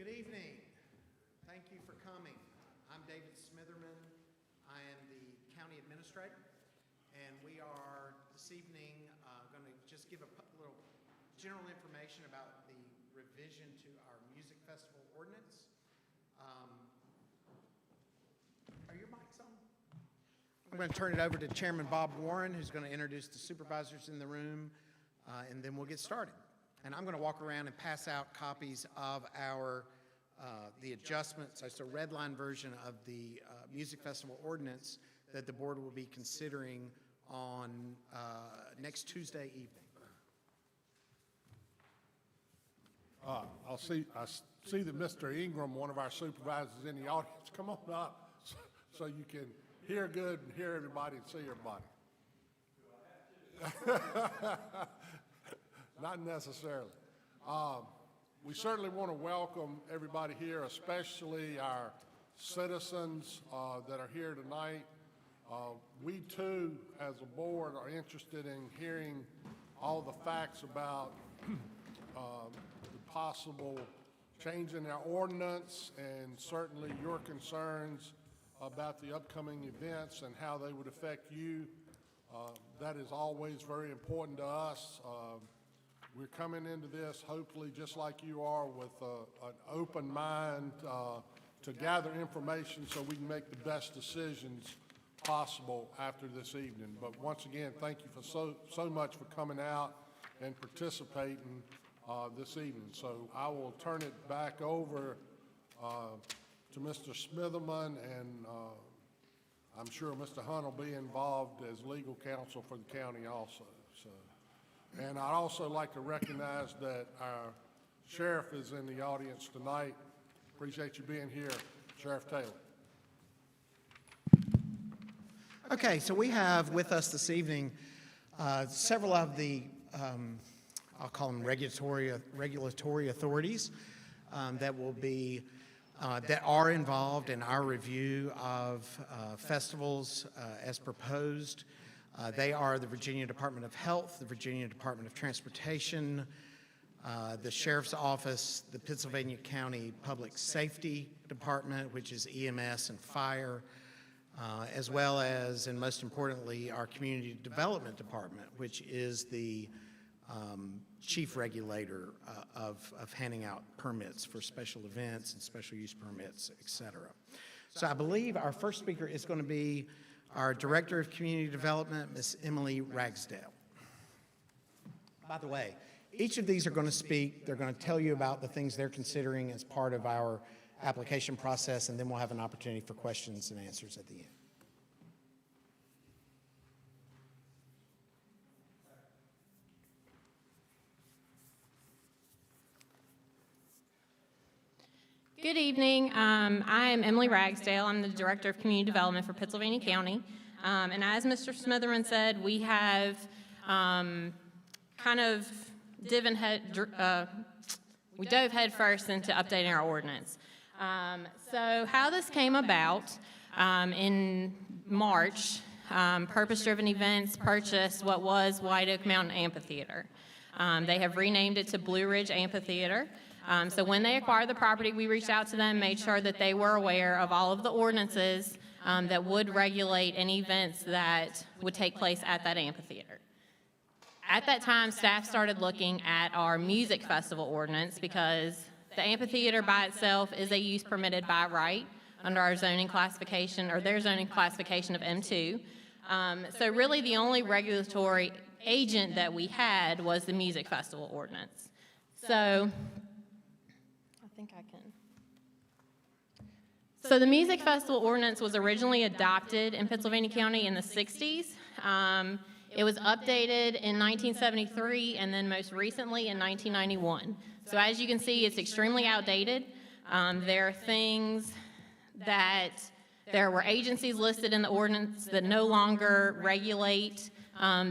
Good evening. Thank you for coming. I'm David Smitherman. I am the county administrator, and we are this evening going to just give a little general information about the revision to our music festival ordinance. Are your mics on? I'm going to turn it over to Chairman Bob Warren, who's going to introduce the supervisors in the room, and then we'll get started. And I'm going to walk around and pass out copies of our the adjustments. It's a red line version of the music festival ordinance that the board will be considering on next Tuesday evening. I see that Mr. Ingram, one of our supervisors, is in the audience. Come on up so you can hear good and hear everybody and see everybody. Not necessarily. We certainly want to welcome everybody here, especially our citizens that are here tonight. We too, as a board, are interested in hearing all the facts about the possible change in our ordinance, and certainly your concerns about the upcoming events and how they would affect you. That is always very important to us. We're coming into this, hopefully, just like you are, with an open mind to gather information so we can make the best decisions possible after this evening. But once again, thank you for so much for coming out and participating this evening. So I will turn it back over to Mr. Smitherman, and I'm sure Mr. Hunt will be involved as legal counsel for the county also. And I'd also like to recognize that our sheriff is in the audience tonight. Appreciate you being here, Sheriff Taylor. Okay, so we have with us this evening several of the, I'll call them regulatory authorities that will be, that are involved in our review of festivals as proposed. They are the Virginia Department of Health, the Virginia Department of Transportation, the Sheriff's Office, the Pittsylvania County Public Safety Department, which is EMS and fire, as well as, and most importantly, our Community Development Department, which is the chief regulator of handing out permits for special events and special use permits, et cetera. So I believe our first speaker is going to be our Director of Community Development, Ms. Emily Ragsdale. By the way, each of these are going to speak. They're going to tell you about the things they're considering as part of our application process, and then we'll have an opportunity for questions and answers at the end. Good evening. I am Emily Ragsdale. I'm the Director of Community Development for Pittsylvania County. And as Mr. Smitherman said, we have kind of we dove head first into updating our ordinance. So how this came about, in March, Purpose Driven Events purchased what was White Oak Mountain Amphitheater. They have renamed it to Blue Ridge Amphitheater. So when they acquired the property, we reached out to them, made sure that they were aware of all of the ordinances that would regulate any events that would take place at that amphitheater. At that time, staff started looking at our music festival ordinance because the amphitheater by itself is a use permitted by right under our zoning classification, or their zoning classification of M2. So really the only regulatory agent that we had was the music festival ordinance. So So the Music Festival Ordinance was originally adopted in Pittsylvania County in the 60s. It was updated in 1973 and then most recently in 1991. So as you can see, it's extremely outdated. There are things that there were agencies listed in the ordinance that no longer regulate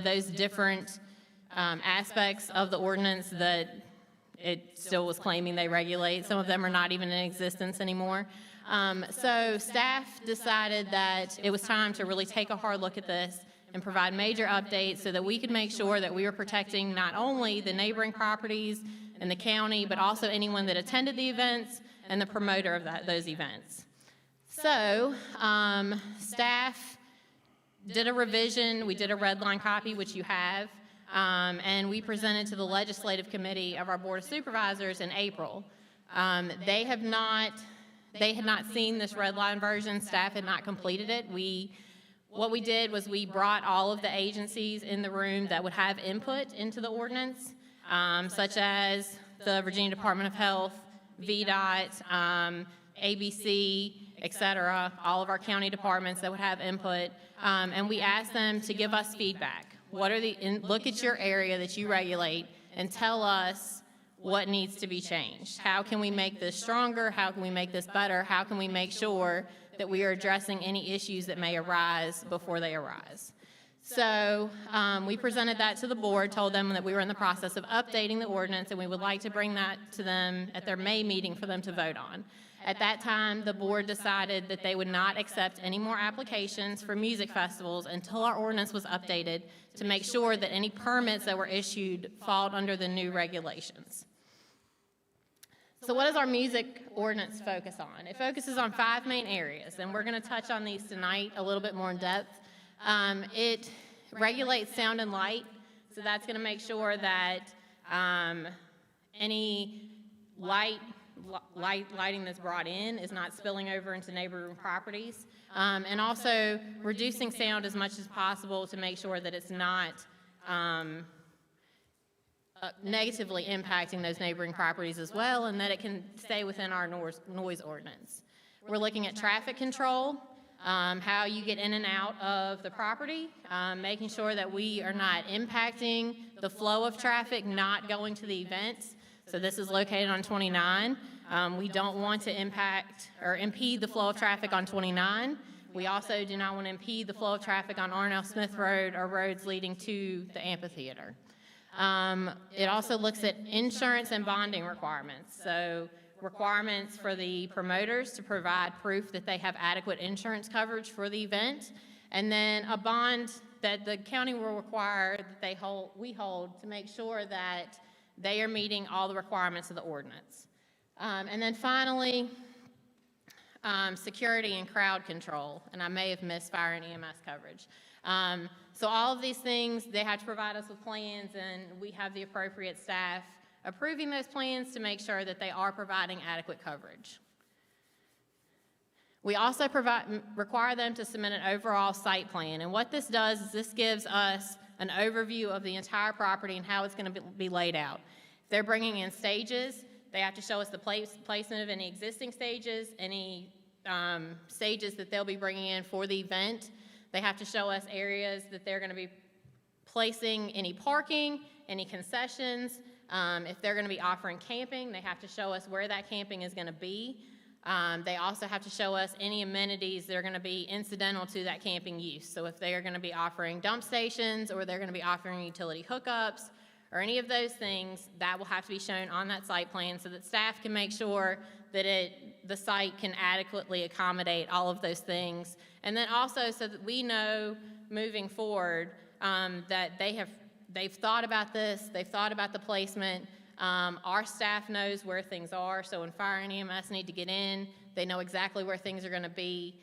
those different aspects of the ordinance that it still was claiming they regulate. Some of them are not even in existence anymore. So staff decided that it was time to really take a hard look at this and provide major updates so that we could make sure that we were protecting not only the neighboring properties in the county, but also anyone that attended the events, and the promoter of those events. So, staff did a revision. We did a red line copy, which you have, and we presented to the legislative committee of our Board of Supervisors in April. They had not seen this red line version. Staff had not completed it. What we did was we brought all of the agencies in the room that would have input into the ordinance, such as the Virginia Department of Health, VDOT, ABC, et cetera, all of our county departments that would have input, and we asked them to give us feedback. Look at your area that you regulate and tell us what needs to be changed. How can we make this stronger? How can we make this better? How can we make sure that we are addressing any issues that may arise before they arise? So we presented that to the board, told them that we were in the process of updating the ordinance, and we would like to bring that to them at their May meeting for them to vote on. At that time, the board decided that they would not accept any more applications for music festivals until our ordinance was updated to make sure that any permits that were issued fall under the new regulations. So what does our music ordinance focus on? It focuses on 5 main areas, and we're going to touch on these tonight a little bit more in depth. It regulates sound and light, so that's going to make sure that any lighting that's brought in is not spilling over into neighboring properties, and also reducing sound as much as possible to make sure that it's not negatively impacting those neighboring properties as well, and that it can stay within our noise ordinance. We're looking at traffic control, how you get in and out of the property, making sure that we are not impacting the flow of traffic not going to the events. So this is located on 29. We don't want to impact or impede the flow of traffic on 29. We also do not want to impede the flow of traffic on Arnell Smith Road or roads leading to the amphitheater. It also looks at insurance and bonding requirements. So requirements for the promoters to provide proof that they have adequate insurance coverage for the event, and then a bond that the county will require that we hold to make sure that they are meeting all the requirements of the ordinance. And then finally, security and crowd control, and I may have missed fire and EMS coverage. So all of these things, they have to provide us with plans, and we have the appropriate staff approving those plans to make sure that they are providing adequate coverage. We also require them to submit an overall site plan, and what this does is this gives us an overview of the entire property and how it's going to be laid out. If they're bringing in stages, they have to show us the placement of any existing stages, any stages that they'll be bringing in for the event. They have to show us areas that they're going to be placing any parking, any concessions. If they're going to be offering camping, they have to show us where that camping is going to be. They also have to show us any amenities that are going to be incidental to that camping use. So if they are going to be offering dump stations, or they're going to be offering utility hookups, or any of those things, that will have to be shown on that site plan so that staff can make sure that the site can adequately accommodate all of those things. And then also so that we know moving forward that they've thought about this, they've thought about the placement. Our staff knows where things are, so when fire and EMS need to get in, they know exactly where things are going to be.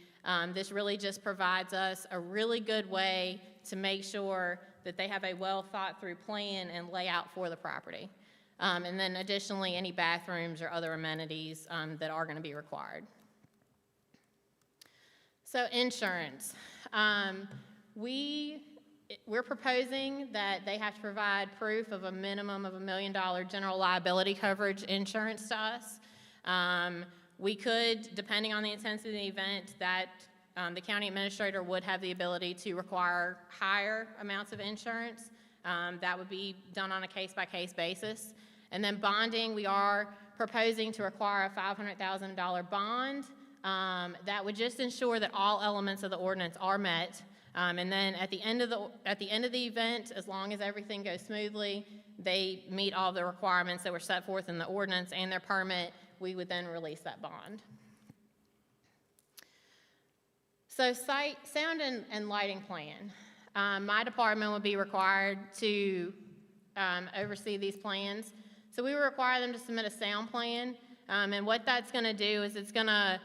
This really just provides us a really good way to make sure that they have a well-thought-through plan and layout for the property. And then additionally, any bathrooms or other amenities that are going to be required. So insurance. We're proposing that they have to provide proof of a minimum of $1 million general liability coverage insurance to us. We could, depending on the intensity of the event, that the county administrator would have the ability to require higher amounts of insurance. That would be done on a case-by-case basis. And then bonding, we are proposing to require a $500,000 bond. That would just ensure that all elements of the ordinance are met. And then at the end of the event, as long as everything goes smoothly, they meet all the requirements that were set forth in the ordinance and their permit, we would then release that bond. So sound and lighting plan. My department would be required to oversee these plans. So we would require them to submit a sound plan. And what that's going to do is it's going to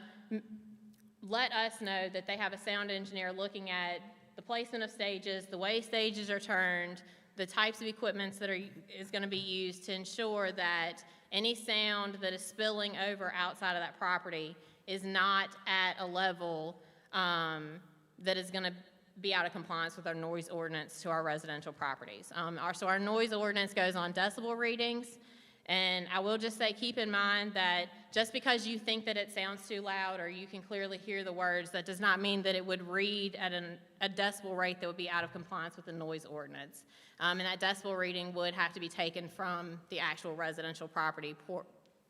let us know that they have a sound engineer looking at the placement of stages, the way stages are turned, the types of equipments that is going to be used to ensure that any sound that is spilling over outside of that property is not at a level that is going to be out of compliance with our noise ordinance to our residential properties. So our noise ordinance goes on decibel readings, and I will just say, keep in mind that just because you think that it sounds too loud or you can clearly hear the words, that does not mean that it would read at a decibel rate that would be out of compliance with the noise ordinance. And that decibel reading would have to be taken from the actual residential property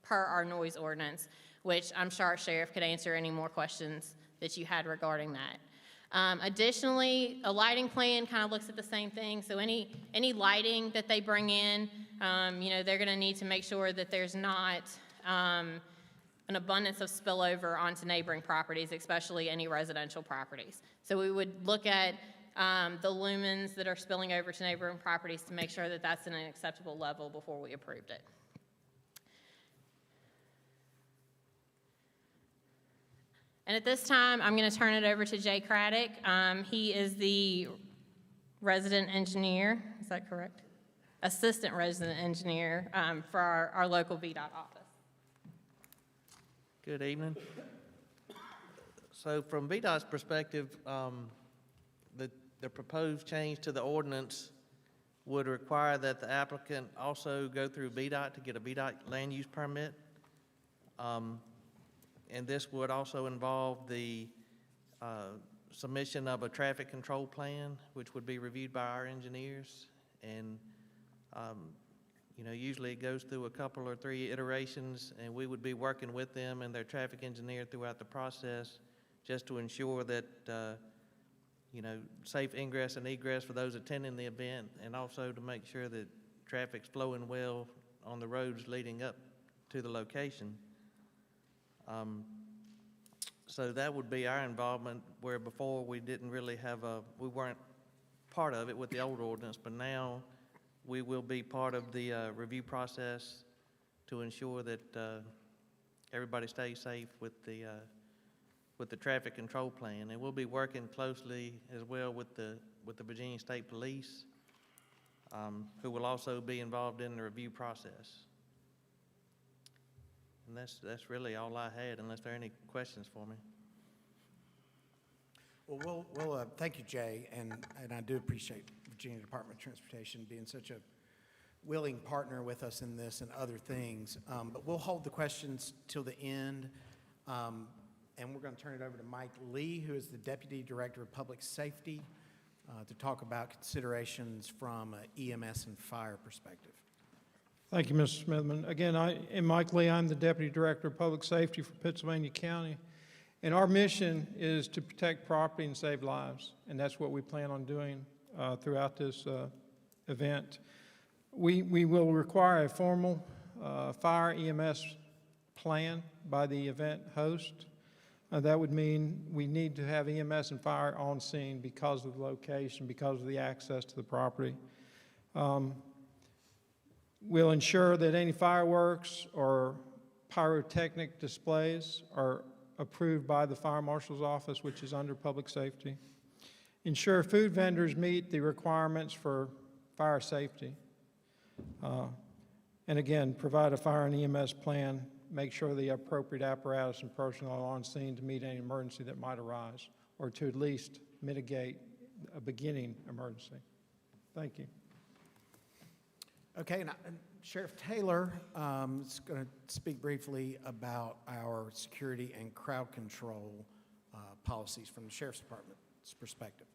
per our noise ordinance, which I'm sure our sheriff could answer any more questions that you had regarding that. Additionally, a lighting plan kind of looks at the same thing. So any lighting that they bring in, they're going to need to make sure that there's not an abundance of spillover onto neighboring properties, especially any residential properties. So we would look at the lumens that are spilling over to neighboring properties to make sure that that's at an acceptable level before we approved it. And at this time, I'm going to turn it over to Jay Craddock. He is the resident engineer, is that correct? Assistant resident engineer for our local VDOT office. Good evening. So from VDOT's perspective, the proposed change to the ordinance would require that the applicant also go through VDOT to get a VDOT land use permit. And this would also involve the submission of a traffic control plan, which would be reviewed by our engineers. And, usually it goes through a couple or three iterations, and we would be working with them and their traffic engineer throughout the process just to ensure that, safe ingress and egress for those attending the event, and also to make sure that traffic's flowing well on the roads leading up to the location. So that would be our involvement, where before we didn't really have we weren't part of it with the old ordinance, but now we will be part of the review process to ensure that everybody stays safe with the traffic control plan. And we'll be working closely as well with the Virginia State Police, who will also be involved in the review process. And that's really all I had, unless there are any questions for me. Well, we'll thank you, Jay, and I do appreciate Virginia Department of Transportation being such a willing partner with us in this and other things. But we'll hold the questions till the end, and we're going to turn it over to Mike Lee, who is the Deputy Director of Public Safety, to talk about considerations from an EMS and fire perspective. Thank you, Mr. Smithman. Again, I'm Mike Lee. I'm the Deputy Director of Public Safety for Pittsylvania County. And our mission is to protect property and save lives. And that's what we plan on doing throughout this event. We will require a formal fire EMS plan by the event host. That would mean we need to have EMS and fire on scene because of the location, because of the access to the property. We'll ensure that any fireworks or pyrotechnic displays are approved by the Fire Marshal's Office, which is under Public Safety. Ensure food vendors meet the requirements for fire safety. And again, provide a fire and EMS plan. Make sure the appropriate apparatus and personnel are on scene to meet any emergency that might arise, or to at least mitigate a beginning emergency. Thank you. Okay, and Sheriff Taylor is going to speak briefly about our security and crowd control policies from the Sheriff's Department's perspective.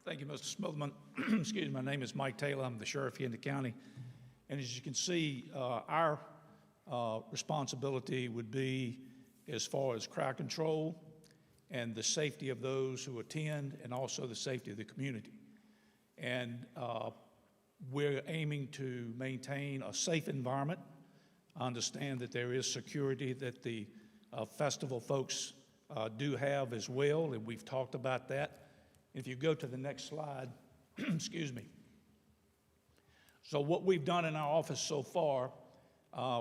Thank you, Mr. Smithman. Excuse me, my name is Mike Taylor. I'm the sheriff here in the county. And as you can see, our responsibility would be as far as crowd control and the safety of those who attend, and also the safety of the community. And we're aiming to maintain a safe environment. I understand that there is security that the festival folks do have as well, and we've talked about that. If you go to the next slide, Excuse me. So what we've done in our office so far,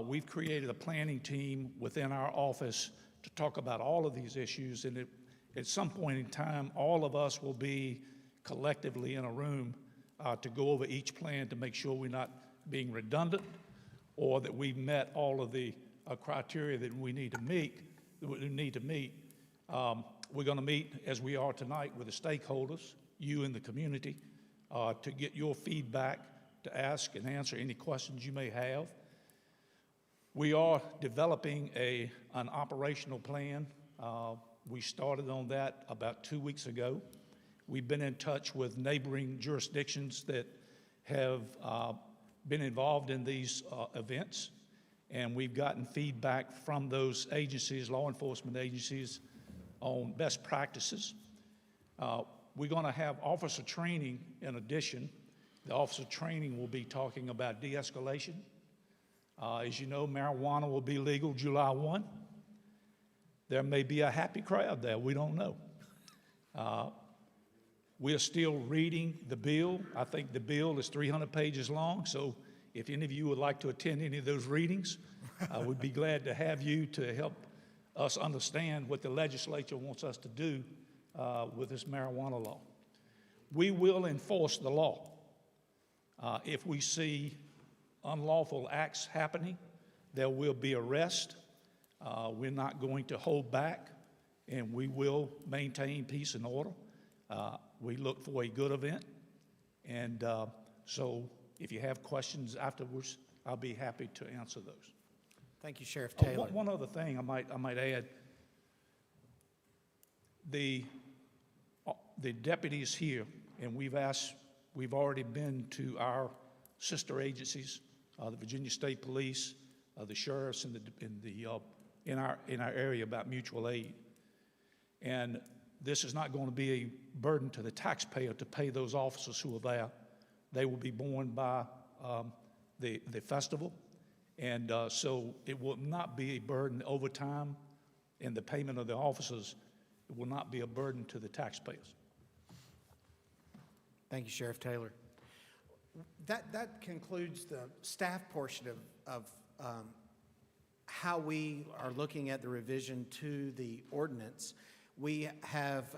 we've created a planning team within our office to talk about all of these issues, and at some point in time, all of us will be collectively in a room to go over each plan to make sure we're not being redundant or that we've met all of the criteria that we need to meet. We're going to meet, as we are tonight, with the stakeholders, you and the community, to get your feedback, to ask and answer any questions you may have. We are developing an operational plan. We started on that about 2 weeks ago. We've been in touch with neighboring jurisdictions that have been involved in these events, and we've gotten feedback from those agencies, law enforcement agencies, on best practices. We're going to have officer training in addition. The officer training will be talking about de-escalation. As you know, marijuana will be legal July 1. There may be a happy crowd there, we don't know. We are still reading the bill. I think the bill is 300 pages long, so if any of you would like to attend any of those readings, I would be glad to have you to help us understand what the legislature wants us to do with this marijuana law. We will enforce the law. If we see unlawful acts happening, there will be arrest. We're not going to hold back, and we will maintain peace and order. We look for a good event, and so if you have questions afterwards, I'll be happy to answer those. Thank you, Sheriff Taylor. One other thing I might add. The deputies here, and we've already been to our sister agencies, the Virginia State Police, the sheriffs in our area about mutual aid. And this is not going to be a burden to the taxpayer to pay those officers who are there. They will be borne by the festival, and so it will not be a burden over time, and the payment of the officers will not be a burden to the taxpayers. Thank you, Sheriff Taylor. That concludes the staff portion of how we are looking at the revision to the ordinance. We have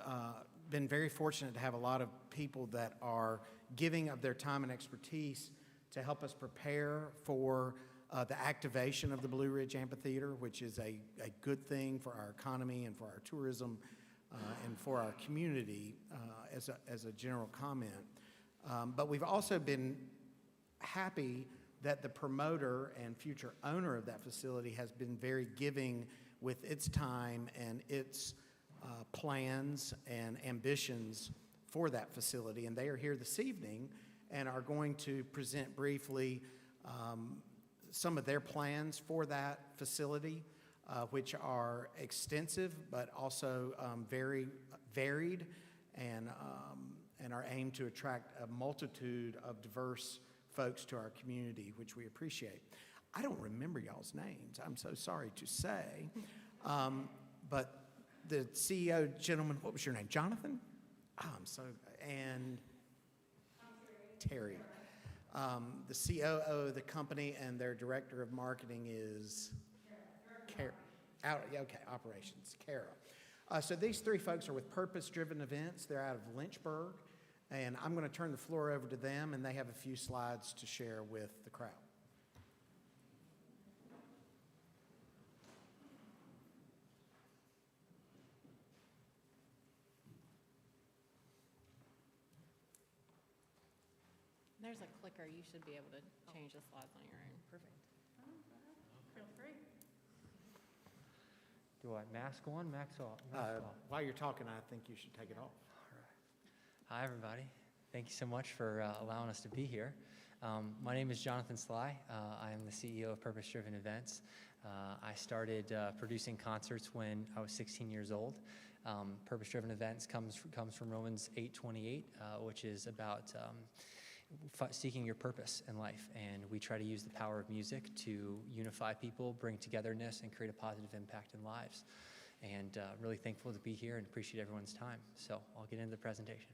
been very fortunate to have a lot of people that are giving of their time and expertise to help us prepare for the activation of the Blue Ridge Amphitheater, which is a good thing for our economy and for our tourism and for our community as a general comment. But we've also been happy that the promoter and future owner of that facility has been very giving with its time and its plans and ambitions for that facility. And they are here this evening and are going to present briefly some of their plans for that facility, which are extensive but also very varied and are aimed to attract a multitude of diverse folks to our community, which we appreciate. I don't remember y'all's names, I'm so sorry to say, but the CEO gentleman, what was your name, Jonathan? And Terry. The COO of the company and their director of marketing is operations, Kara. So these three folks are with Purpose Driven Events. They're out of Lynchburg, and I'm going to turn the floor over to them, and they have a few slides to share with the crowd. There's a clicker. You should be able to change the slides on your own. Perfect. Feel free. Do I mask on, mask off? Mask off. While you're talking, I think you should take it off. All right. Hi, everybody. Thank you so much for allowing us to be here. My name is Jonathan Sly. I am the CEO of Purpose Driven Events. I started producing concerts when I was 16 years old. Purpose Driven Events comes from Romans 8:28, which is about seeking your purpose in life, and we try to use the power of music to unify people, bring togetherness, and create a positive impact in lives. And really thankful to be here and appreciate everyone's time. So I'll get into the presentation.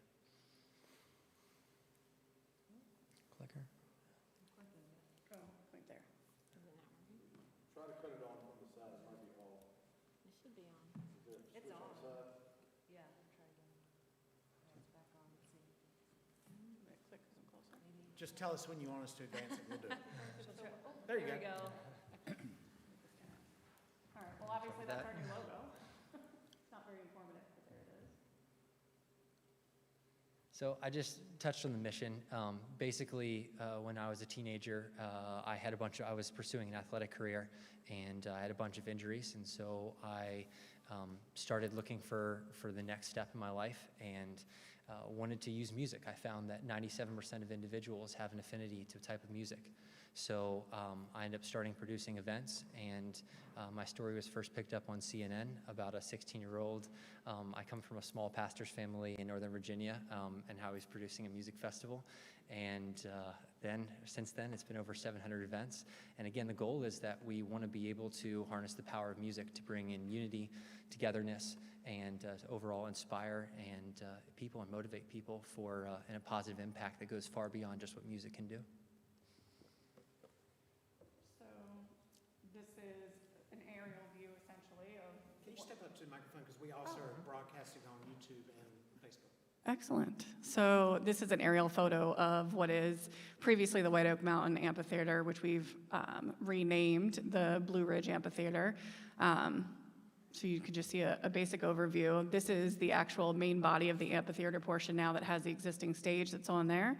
Just tell us when you want us to advance it, we'll do it. There you go. All right, well, obviously that's our new logo. It's not very informative, but there it is. So I just touched on the mission. Basically, when I was a teenager, I was pursuing an athletic career, and I had a bunch of injuries, and so I started looking for the next step in my life, and wanted to use music. I found that 97% of individuals have an affinity to a type of music. So I ended up starting producing events, and my story was first picked up on CNN about a 16-year-old. I come from a small pastor's family in Northern Virginia, and how he's producing a music festival. And since then, it's been over 700 events. And again, the goal is that we want to be able to harness the power of music to bring in unity, togetherness, and to overall inspire people and motivate people for a positive impact that goes far beyond just what music can do. So this is an aerial view essentially of. Can you step up to the microphone, because we also are broadcasting on YouTube and Facebook. Excellent. So this is an aerial photo of what is previously the White Oak Mountain Amphitheater, which we've renamed the Blue Ridge Amphitheater. So you could just see a basic overview. This is the actual main body of the amphitheater portion now that has the existing stage that's on there.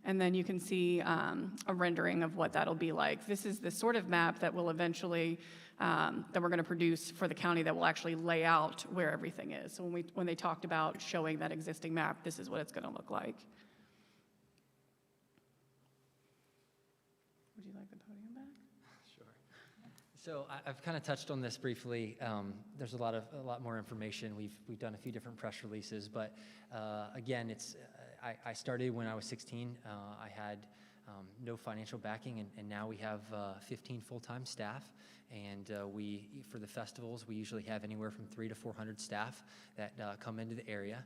And then you can see a rendering of what that'll be like. This is the sort of map that will eventually, that we're going to produce for the county that will actually lay out where everything is. So when they talked about showing that existing map, this is what it's going to look like. Would you like the podium back? Sure. So I've kind of touched on this briefly. There's a lot more information. We've done a few different press releases, but again, I started when I was 16. I had no financial backing, and now we have 15 full-time staff. And for the festivals, we usually have anywhere from 300 to 400 staff that come into the area.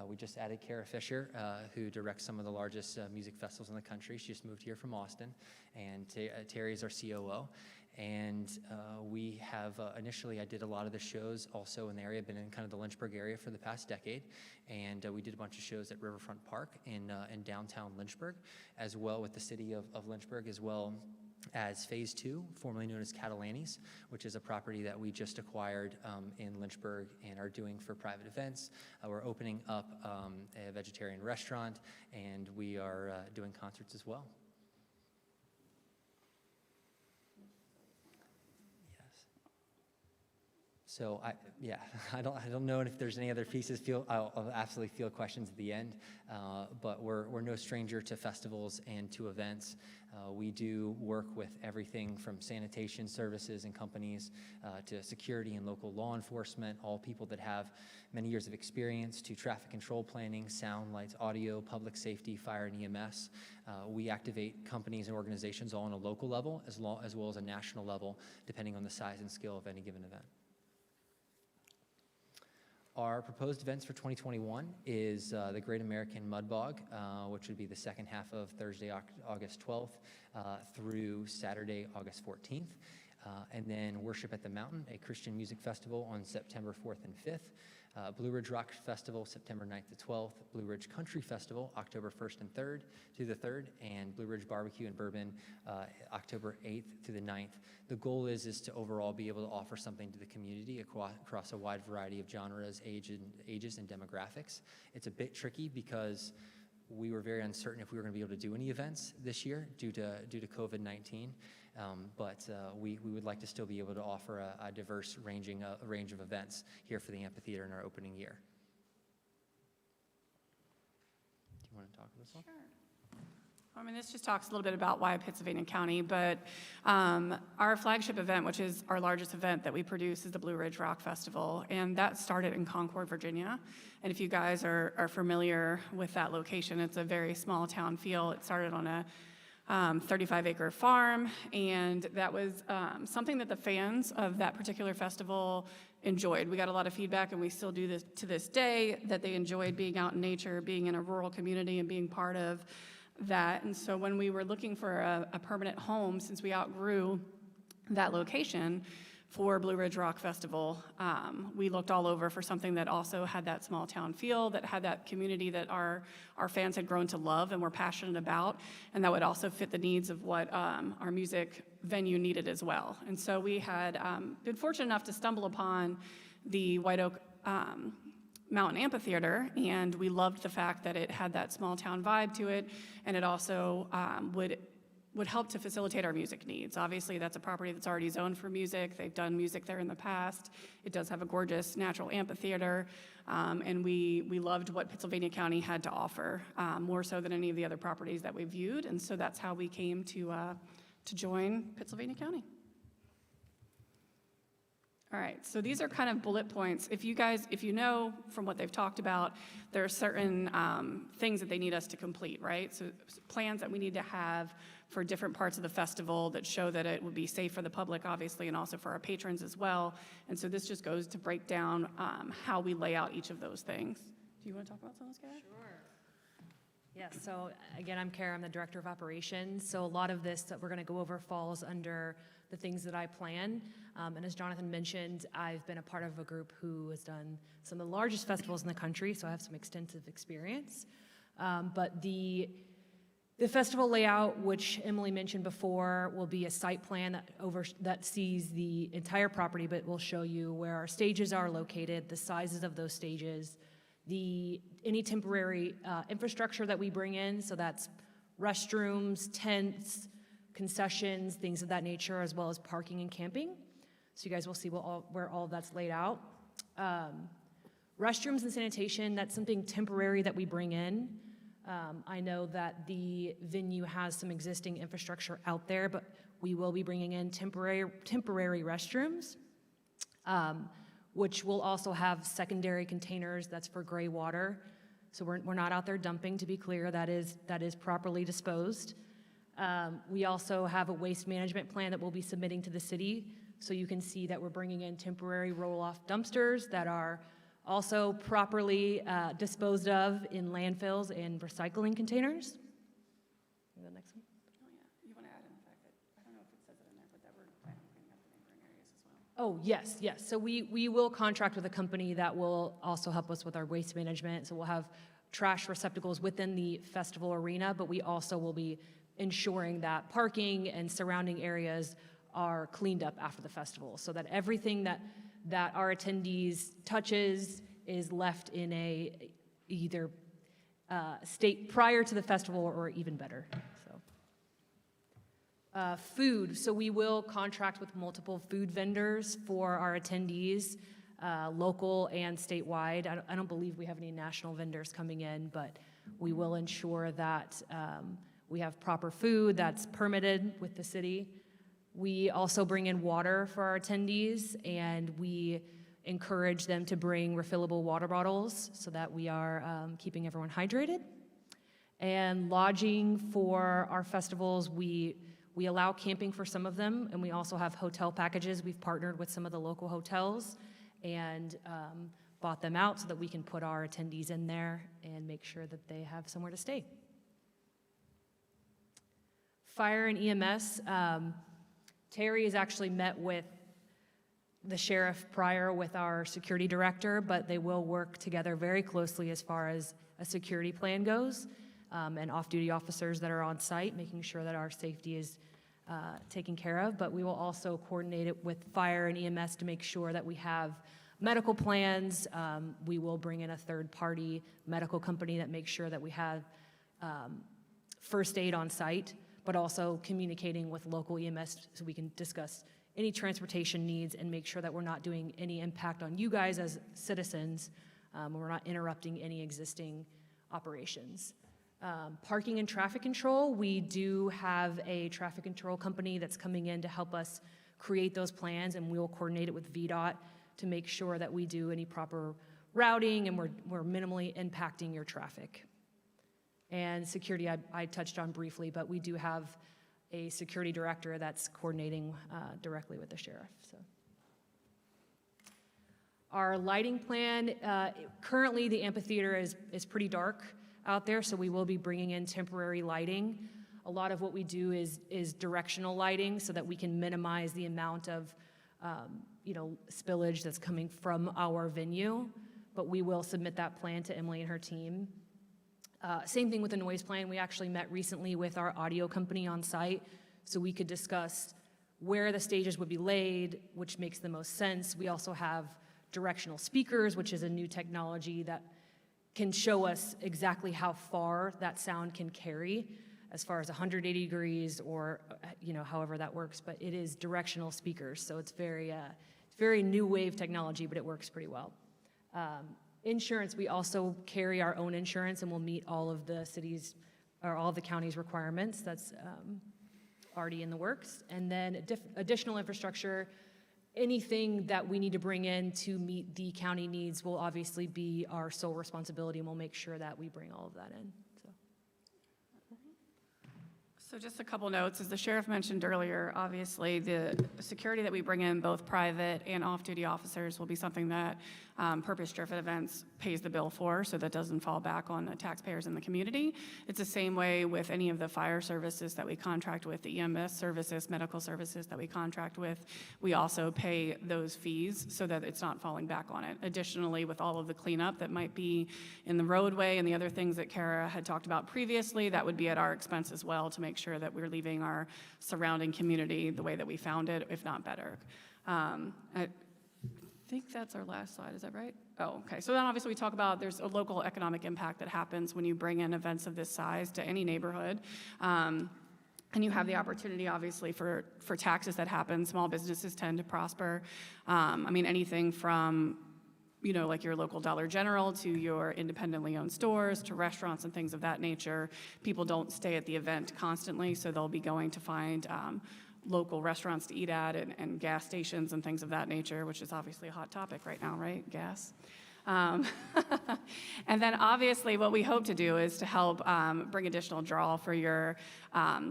We just added Kara Fisher, who directs some of the largest music festivals in the country. She just moved here from Austin, and Terry is our COO. And we have, initially I did a lot of the shows also in the area, been in kind of the Lynchburg area for the past decade. And we did a bunch of shows at Riverfront Park in downtown Lynchburg, as well with the city of Lynchburg, as well as Phase 2, formerly known as Catalani's, which is a property that we just acquired in Lynchburg and are doing for private events. We're opening up a vegetarian restaurant, and we are doing concerts as well. So I don't know if there's any other pieces. I'll absolutely field questions at the end, but we're no stranger to festivals and to events. We do work with everything from sanitation services and companies to security and local law enforcement, all people that have many years of experience, to traffic control planning, sound, lights, audio, public safety, fire, and EMS. We activate companies and organizations all on a local level as well as a national level, depending on the size and scale of any given event. Our proposed events for 2021 is the Great American Mud Bog, which would be the second half of Thursday, August 12th through Saturday, August 14th. And then Worship at the Mountain, a Christian music festival on September 4th and 5th. Blue Ridge Rock Festival, September 9th to 12th. Blue Ridge Country Festival, October 1st and 3rd to the 3rd. And Blue Ridge Barbecue and Bourbon, October 8th to the 9th. The goal is to overall be able to offer something to the community across a wide variety of genres, ages, and demographics. It's a bit tricky because we were very uncertain if we were going to be able to do any events this year due to COVID-19. But we would like to still be able to offer a diverse range of events here for the amphitheater in our opening year. Do you want to talk about this one? Sure. I mean, this just talks a little bit about why Pittsylvania County, but our flagship event, which is our largest event that we produce, is the Blue Ridge Rock Festival, and that started in Concord, Virginia. And if you guys are familiar with that location, it's a very small town feel. It started on a 35-acre farm, and that was something that the fans of that particular festival enjoyed. We got a lot of feedback, and we still do this to this day, that they enjoyed being out in nature, being in a rural community, and being part of that. And so when we were looking for a permanent home, since we outgrew that location, for Blue Ridge Rock Festival. We looked all over for something that also had that small town feel, that had that community that our fans had grown to love and were passionate about, and that would also fit the needs of what our music venue needed as well. And so we had been fortunate enough to stumble upon the White Oak Mountain Amphitheater, and we loved the fact that it had that small town vibe to it, and it also would help to facilitate our music needs. Obviously, that's a property that's already zoned for music. They've done music there in the past. It does have a gorgeous natural amphitheater, and we loved what Pittsylvania County had to offer, more so than any of the other properties that we viewed, and so that's how we came to join Pittsylvania County. All right, so these are kind of bullet points. If you know from what they've talked about, there are certain things that they need us to complete, right? So plans that we need to have for different parts of the festival that show that it would be safe for the public, obviously, and also for our patrons as well. And so this just goes to break down how we lay out each of those things. Do you want to talk about some of those, Kara? Sure. Yes, so again, I'm Kara, I'm the Director of Operations. So a lot of this that we're going to go over falls under the things that I plan. And as Jonathan mentioned, I've been a part of a group who has done some of the largest festivals in the country, so I have some extensive experience. But the festival layout, which Emily mentioned before, will be a site plan that sees the entire property, but will show you where our stages are located, the sizes of those stages, any temporary infrastructure that we bring in, so that's restrooms, tents, concessions, things of that nature, as well as parking and camping. So you guys will see where all of that's laid out. Restrooms and sanitation, that's something temporary that we bring in. I know that the venue has some existing infrastructure out there, but we will be bringing in temporary restrooms, which will also have secondary containers. That's for gray water. So we're not out there dumping, to be clear. That is properly disposed. We also have a waste management plan that we'll be submitting to the city. So you can see that we're bringing in temporary roll-off dumpsters that are also properly disposed of in landfills and recycling containers. The next one. Oh, yeah. You want to add in the fact that, I don't know if it says it in there, but that we're planning on bringing up the neighboring areas as well. Oh, yes. So we will contract with a company that will also help us with our waste management. So we'll have trash receptacles within the festival arena, but we also will be ensuring that parking and surrounding areas are cleaned up after the festival, so that everything that our attendees touches is left in either state prior to the festival or even better. So, food. So we will contract with multiple food vendors for our attendees, local and statewide. I don't believe we have any national vendors coming in, but we will ensure that we have proper food that's permitted with the city. We also bring in water for our attendees, and we encourage them to bring refillable water bottles so that we are keeping everyone hydrated. And lodging for our festivals, we allow camping for some of them, and we also have hotel packages. We've partnered with some of the local hotels and bought them out so that we can put our attendees in there and make sure that they have somewhere to stay. Fire and EMS. Terry has actually met with the sheriff prior with our security director, but they will work together very closely as far as a security plan goes, and off-duty officers that are on site, making sure that our safety is taken care of. But we will also coordinate it with fire and EMS to make sure that we have medical plans. We will bring in a third-party medical company that makes sure that we have first aid on site, but also communicating with local EMS so we can discuss any transportation needs and make sure that we're not doing any impact on you guys as citizens. We're not interrupting any existing operations. Parking and traffic control, we do have a traffic control company that's coming in to help us create those plans, and we will coordinate it with VDOT to make sure that we do any proper routing and we're minimally impacting your traffic. And security, I touched on briefly, but we do have a security director that's coordinating directly with the sheriff. So, our lighting plan, currently the amphitheater is pretty dark out there, so we will be bringing in temporary lighting. A lot of what we do is directional lighting so that we can minimize the amount of spillage that's coming from our venue, but we will submit that plan to Emily and her team. Same thing with the noise plan. We actually met recently with our audio company on site so we could discuss where the stages would be laid, which makes the most sense. We also have directional speakers, which is a new technology that can show us exactly how far that sound can carry, as far as 180 degrees or, however that works, but it is directional speakers, so it's very new wave technology, but it works pretty well. Insurance, we also carry our own insurance and we'll meet all of the cities or all of the county's requirements. That's already in the works. And then additional infrastructure, anything that we need to bring in to meet the county needs will obviously be our sole responsibility, and we'll make sure that we bring all of that in. So just a couple notes. As the sheriff mentioned earlier, obviously the security that we bring in, both private and off-duty officers, will be something that purpose-driven events pays the bill for, so that doesn't fall back on the taxpayers in the community. It's the same way with any of the fire services that we contract with, the EMS services, medical services that we contract with. We also pay those fees so that it's not falling back on it. Additionally, with all of the cleanup that might be in the roadway and the other things that Kara had talked about previously, that would be at our expense as well, to make sure that we're leaving our surrounding community the way that we found it, if not better. I think that's our last slide, is that right? Oh, okay. So then obviously we talk about there's a local economic impact that happens when you bring in events of this size to any neighborhood. And you have the opportunity, obviously, for taxes that happen. Small businesses tend to prosper. Anything from like your local Dollar General to your independently owned stores to restaurants and things of that nature. People don't stay at the event constantly, so they'll be going to find local restaurants to eat at and gas stations and things of that nature, which is obviously a hot topic right now, right? Gas. And then obviously what we hope to do is to help bring additional draw for your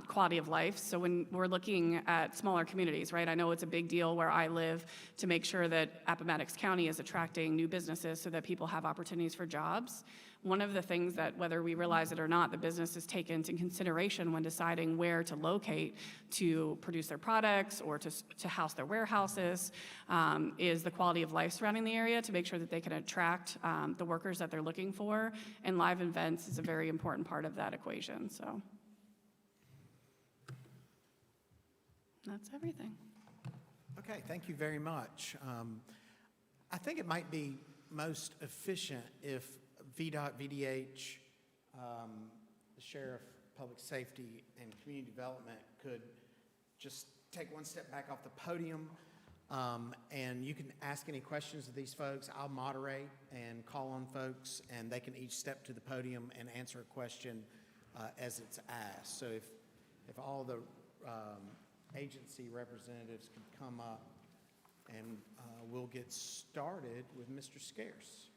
quality of life. So when we're looking at smaller communities, right, I know it's a big deal where I live to make sure that Appomattox County is attracting new businesses so that people have opportunities for jobs. One of the things that, whether we realize it or not, the businesses take into consideration when deciding where to locate to produce their products or to house their warehouses is the quality of life surrounding the area, to make sure that they can attract the workers that they're looking for. And live events is a very important part of that equation. So that's everything. Okay, thank you very much. I think it might be most efficient if VDOT, VDH, the Sheriff, Public Safety, and Community Development could just take one step back off the podium, and you can ask any questions of these folks. I'll moderate and call on folks, and they can each step to the podium and answer a question as it's asked. So if all the agency representatives can come up, and we'll get started with Mr. Scarce.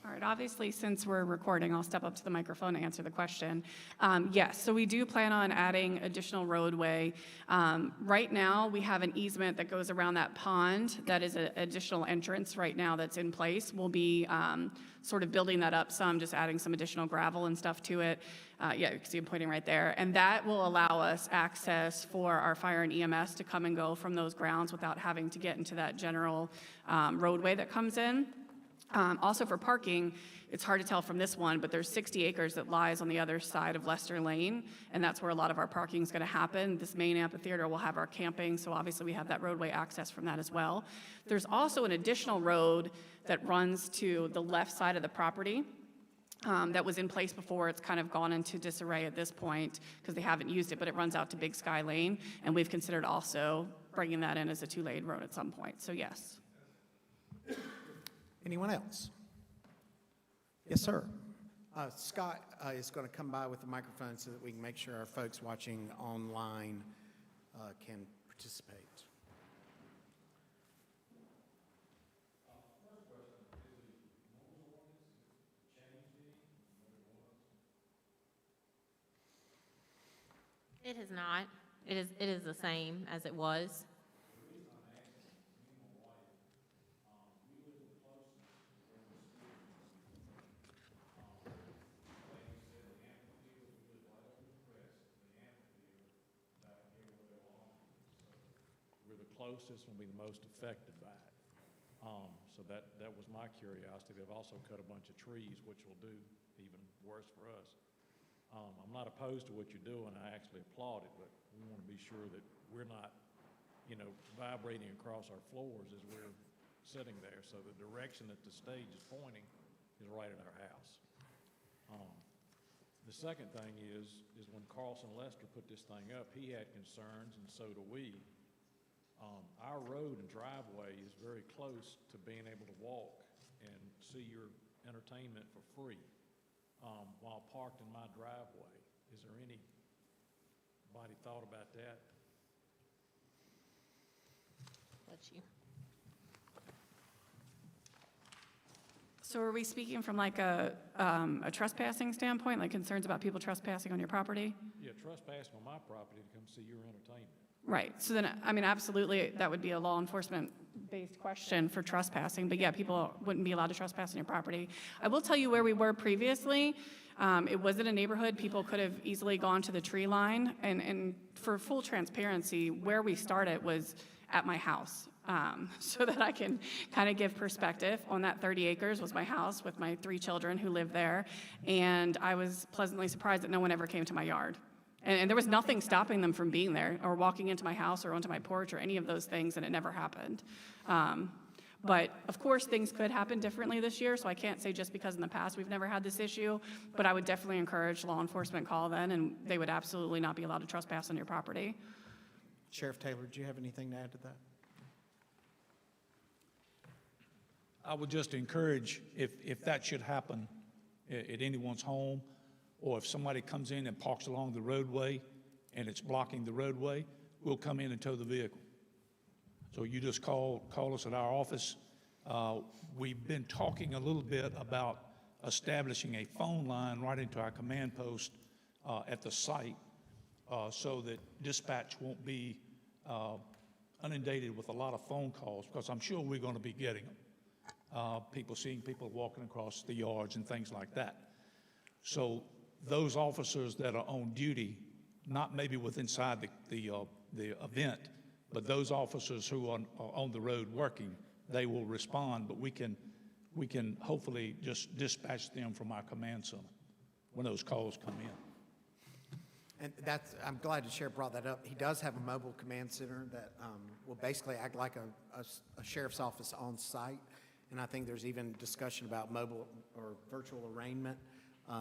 All right, obviously, since we're recording, I'll step up to the microphone to answer the question. Yes, so we do plan on adding additional roadway. Right now, we have an easement that goes around that pond. That is an additional entrance right now that's in place. We'll be sort of building that up some, just adding some additional gravel and stuff to it. Yeah, you can see I'm pointing right there. And that will allow us access for our fire and EMS to come and go from those grounds without having to get into that general roadway that comes in. Also for parking, it's hard to tell from this one, but there's 60 acres that lies on the other side of Lester Lane, and that's where a lot of our parking is going to happen. This main amphitheater will have our camping, so obviously we have that roadway access from that as well. There's also an additional road that runs to the left side of the property. that was in place before. It's kind of gone into disarray at this point because they haven't used it, but it runs out to Big Sky Lane, and we've considered also bringing that in as a two-lane road at some point, so yes. Anyone else? Yes, sir. Scott is going to come by with the microphone so that we can make sure our folks watching online can participate. It has not. It is the same as it was. We're the closest and we're the most affected by it. So that was my curiosity. They've also cut a bunch of trees, which will do even worse for us. I'm not opposed to what you're doing. I actually applaud it, but we want to be sure that we're not, vibrating across our floors as we're sitting there. So the direction that the stage is pointing is right at our house. The second thing is when Carlson Lester put this thing up, he had concerns, and so do we. Our road and driveway is very close to being able to walk and see your entertainment for free while parked in my driveway. Is there anybody thought about that? Let you. So are we speaking from like a trespassing standpoint, like concerns about people trespassing on your property? Yeah, trespassing on my property to come see your entertainment. Right, so then, I mean, absolutely, that would be a law enforcement-based question for trespassing, but yeah, people wouldn't be allowed to trespass on your property. I will tell you where we were previously. It was in a neighborhood, people could have easily gone to the tree line, and for full transparency, where we started was at my house. So that I can kind of give perspective. On that 30 acres was my house with my 3 children who live there, and I was pleasantly surprised that no one ever came to my yard. And there was nothing stopping them from being there or walking into my house or onto my porch or any of those things, and it never happened. But of course, things could happen differently this year, so I can't say just because in the past we've never had this issue, but I would definitely encourage law enforcement call then, and they would absolutely not be allowed to trespass on your property. Sheriff Taylor, do you have anything to add to that? I would just encourage, if that should happen at anyone's home, or if somebody comes in and parks along the roadway and it's blocking the roadway, we'll come in and tow the vehicle. So you just call us at our office. We've been talking a little bit about establishing a phone line right into our command post at the site so that dispatch won't be inundated with a lot of phone calls, because I'm sure we're going to be getting them. Seeing people walking across the yards and things like that. So those officers that are on duty, not maybe with inside the event, but those officers who are on the road working, they will respond, but we can hopefully just dispatch them from our command center when those calls come in. And I'm glad the sheriff brought that up. He does have a mobile command center that will basically act like a sheriff's office on site. And I think there's even discussion about mobile or virtual arraignment.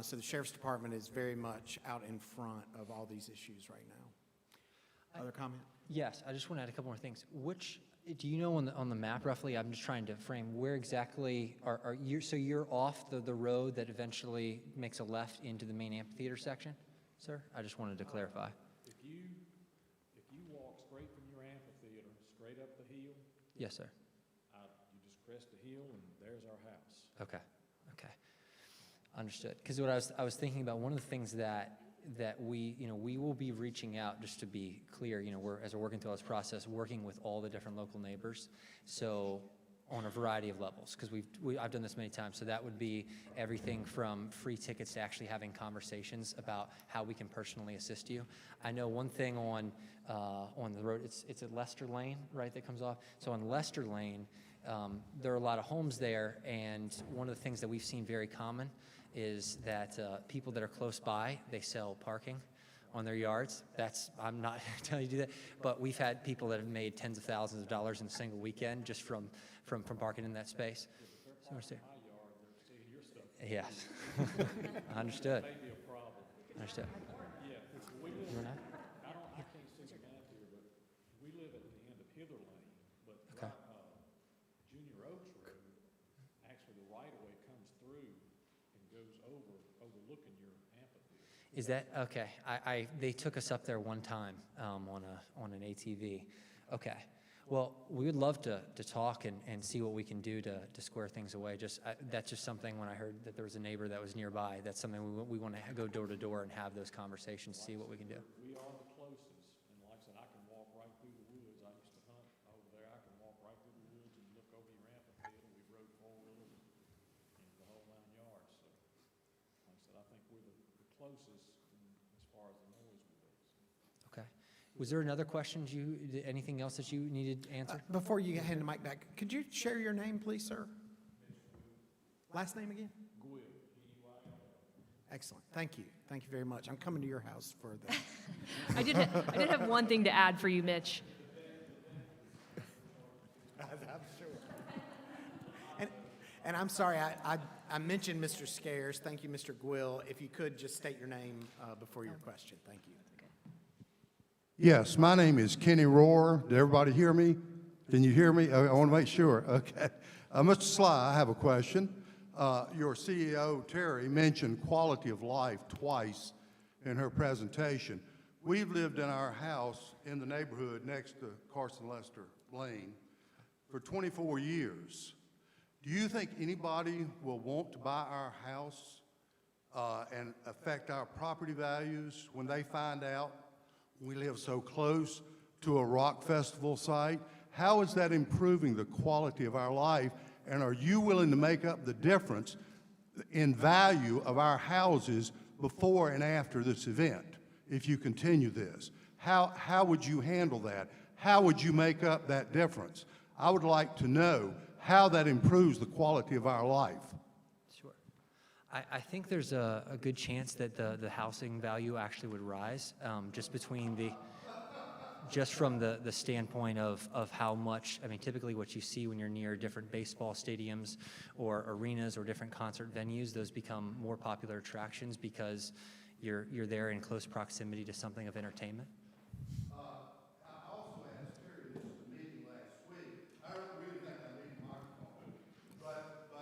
So the Sheriff's Department is very much out in front of all these issues right now. Other comment? Yes, I just want to add a couple more things. Do you know on the map roughly, I'm just trying to frame where exactly are you, so you're off the road that eventually makes a left into the main amphitheater section, sir? I just wanted to clarify. If you walk straight from your amphitheater, straight up the hill. Yes, sir. You just crest the hill and there's our house. Okay. Understood. Because what I was thinking about, one of the things that we will be reaching out, just to be clear, as we're working through this process, working with all the different local neighbors, so on a variety of levels, because I've done this many times. So that would be everything from free tickets to actually having conversations about how we can personally assist you. I know one thing on the road, it's at Lester Lane, right, that comes off. So on Lester Lane, there are a lot of homes there, and one of the things that we've seen very common is that people that are close by, they sell parking on their yards. I'm not telling you to do that, but we've had people that have made tens of thousands of dollars in a single weekend just from parking in that space. So we're saying, Yes. Understood. May be a problem. Understood. Yeah, we live, You wanna- I can't see the map here, but we live at the end of Hither Lane, but Okay. Junior Oaks Road, actually the right of way comes through and goes overlooking your amphitheater. Is that, okay, they took us up there one time on an ATV. Okay. Well, we would love to talk and see what we can do to square things away. That's just something, when I heard that there was a neighbor that was nearby, that's something we want to go door to door and have those conversations, see what we can do. We are the closest, and like I said, I can walk right through the woods. I used to hunt over there. I can walk right through the woods and look over your amphitheater. We rode four-wheelers and the whole 9 yards. So, like I said, I think we're the closest as far as the noise would be. Okay. Was there another question, anything else that you needed answered? Before you hand the mic back, could you share your name, please, sir? Last name again? Gwill, Excellent. Thank you. Thank you very much. I'm coming to your house for the. I did have one thing to add for you, Mitch. I'm sure. And I'm sorry, I mentioned Mr. Scares. Thank you, Mr. Gwill. If you could just state your name before your question. Thank you. Yes, my name is Kenny Rohr. Did everybody hear me? Can you hear me? I want to make sure. Okay. Mr. Sly, I have a question. Your CEO, Terry, mentioned quality of life twice in her presentation. We've lived in our house in the neighborhood next to Carson Lester Lane for 24 years. Do you think anybody will want to buy our house and affect our property values when they find out we live so close to a rock festival site? How is that improving the quality of our life? And are you willing to make up the difference in value of our houses before and after this event, if you continue this? How would you handle that? How would you make up that difference? I would like to know how that improves the quality of our life. Sure. I think there's a good chance that the housing value actually would rise, just from the standpoint of how much, I mean, typically what you see when you're near different baseball stadiums or arenas or different concert venues, those become more popular attractions because you're there in close proximity to something of entertainment. I also asked Terry this at the meeting last week. I don't really think I need a microphone, but if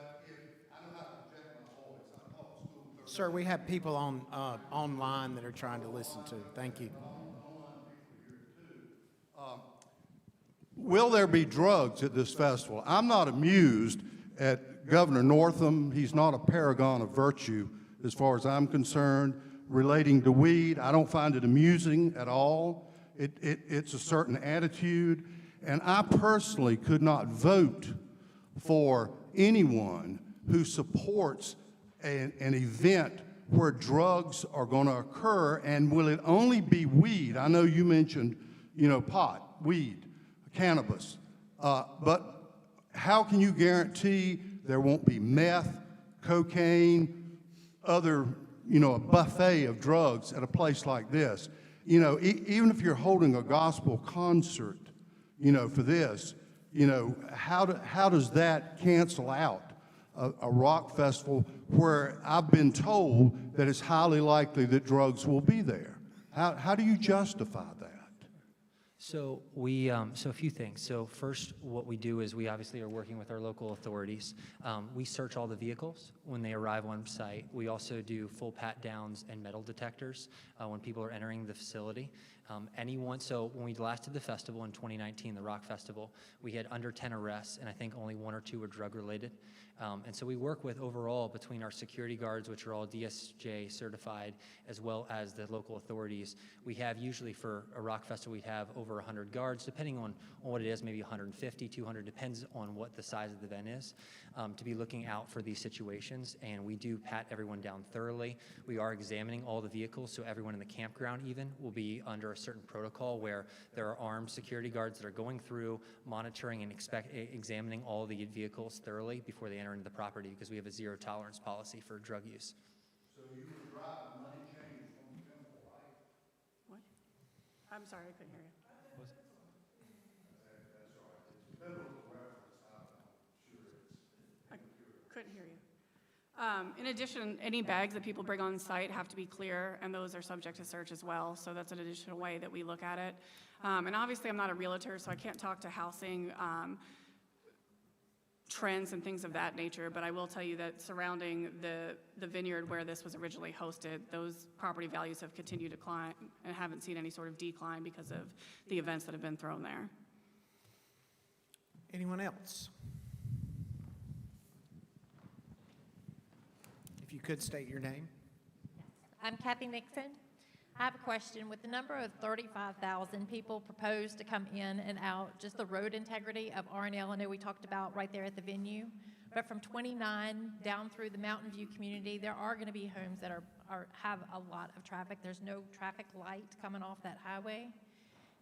I know how to project my voice, I taught school. Sir, we have people online that are trying to listen to. Thank you. Will there be drugs at this festival? I'm not amused at Governor Northam. He's not a paragon of virtue as far as I'm concerned. Relating to weed, I don't find it amusing at all. It's a certain attitude. And I personally could not vote for anyone who supports an event where drugs are going to occur. And will it only be weed? I know you mentioned, pot, weed, cannabis. But how can you guarantee there won't be meth, cocaine, other, a buffet of drugs at a place like this? Even if you're holding a gospel concert, for this, how does that cancel out a rock festival where I've been told that it's highly likely that drugs will be there? How do you justify that? So so a few things. So first, what we do is we obviously are working with our local authorities. We search all the vehicles when they arrive on site. We also do full pat downs and metal detectors when people are entering the facility. So when we last did the festival in 2019, the Rock Festival, we had under 10 arrests, and I think only 1 or 2 were drug related. And so we work with overall between our security guards, which are all DSJ certified, as well as the local authorities. We have usually for a rock festival, we have over 100 guards, depending on what it is, maybe 150, 200, depends on what the size of the event is, to be looking out for these situations. And we do pat everyone down thoroughly. We are examining all the vehicles, so everyone in the campground even will be under a certain protocol where there are armed security guards that are going through, monitoring and examining all the vehicles thoroughly before they enter into the property, because we have a zero tolerance policy for drug use. So you would drive the money change from the temple, right? What? I'm sorry, I couldn't hear you. That's all right. It's biblical reference. I'm sure it's. I couldn't hear you. In addition, any bags that people bring on site have to be clear, and those are subject to search as well, so that's an additional way that we look at it. And obviously, I'm not a realtor, so I can't talk to housing trends and things of that nature, but I will tell you that surrounding the vineyard where this was originally hosted, those property values have continued to climb and haven't seen any sort of decline because of the events that have been thrown there. Anyone else? If you could state your name. I'm Kathy Nixon. I have a question. With the number of 35,000 people proposed to come in and out, just the road integrity of R&L, I know we talked about right there at the venue, but from 29 down through the Mountain View community, there are going to be homes that have a lot of traffic. There's no traffic light coming off that highway,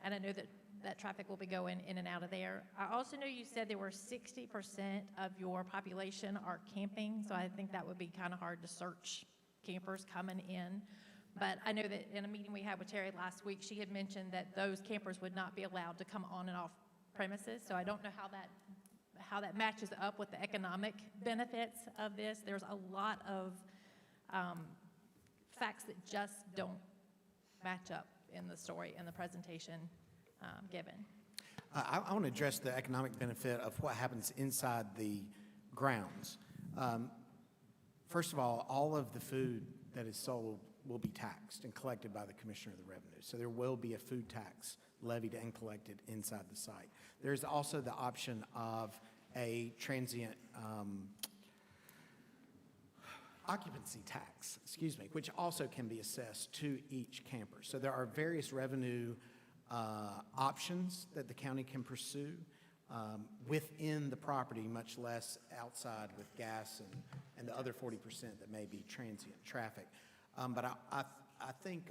and I know that traffic will be going in and out of there. I also know you said there were 60% of your population are camping, so I think that would be kind of hard to search campers coming in. But I know that in a meeting we had with Terry last week, she had mentioned that those campers would not be allowed to come on and off premises. So I don't know how that matches up with the economic benefits of this. There's a lot of facts that just don't match up in the story and the presentation given. I want to address the economic benefit of what happens inside the grounds. First of all of the food that is sold will be taxed and collected by the Commissioner of the Revenue. So there will be a food tax levied and collected inside the site. There's also the option of a transient occupancy tax, which also can be assessed to each camper. So there are various revenue options that the county can pursue within the property, much less outside with gas and the other 40% that may be transient traffic. But I think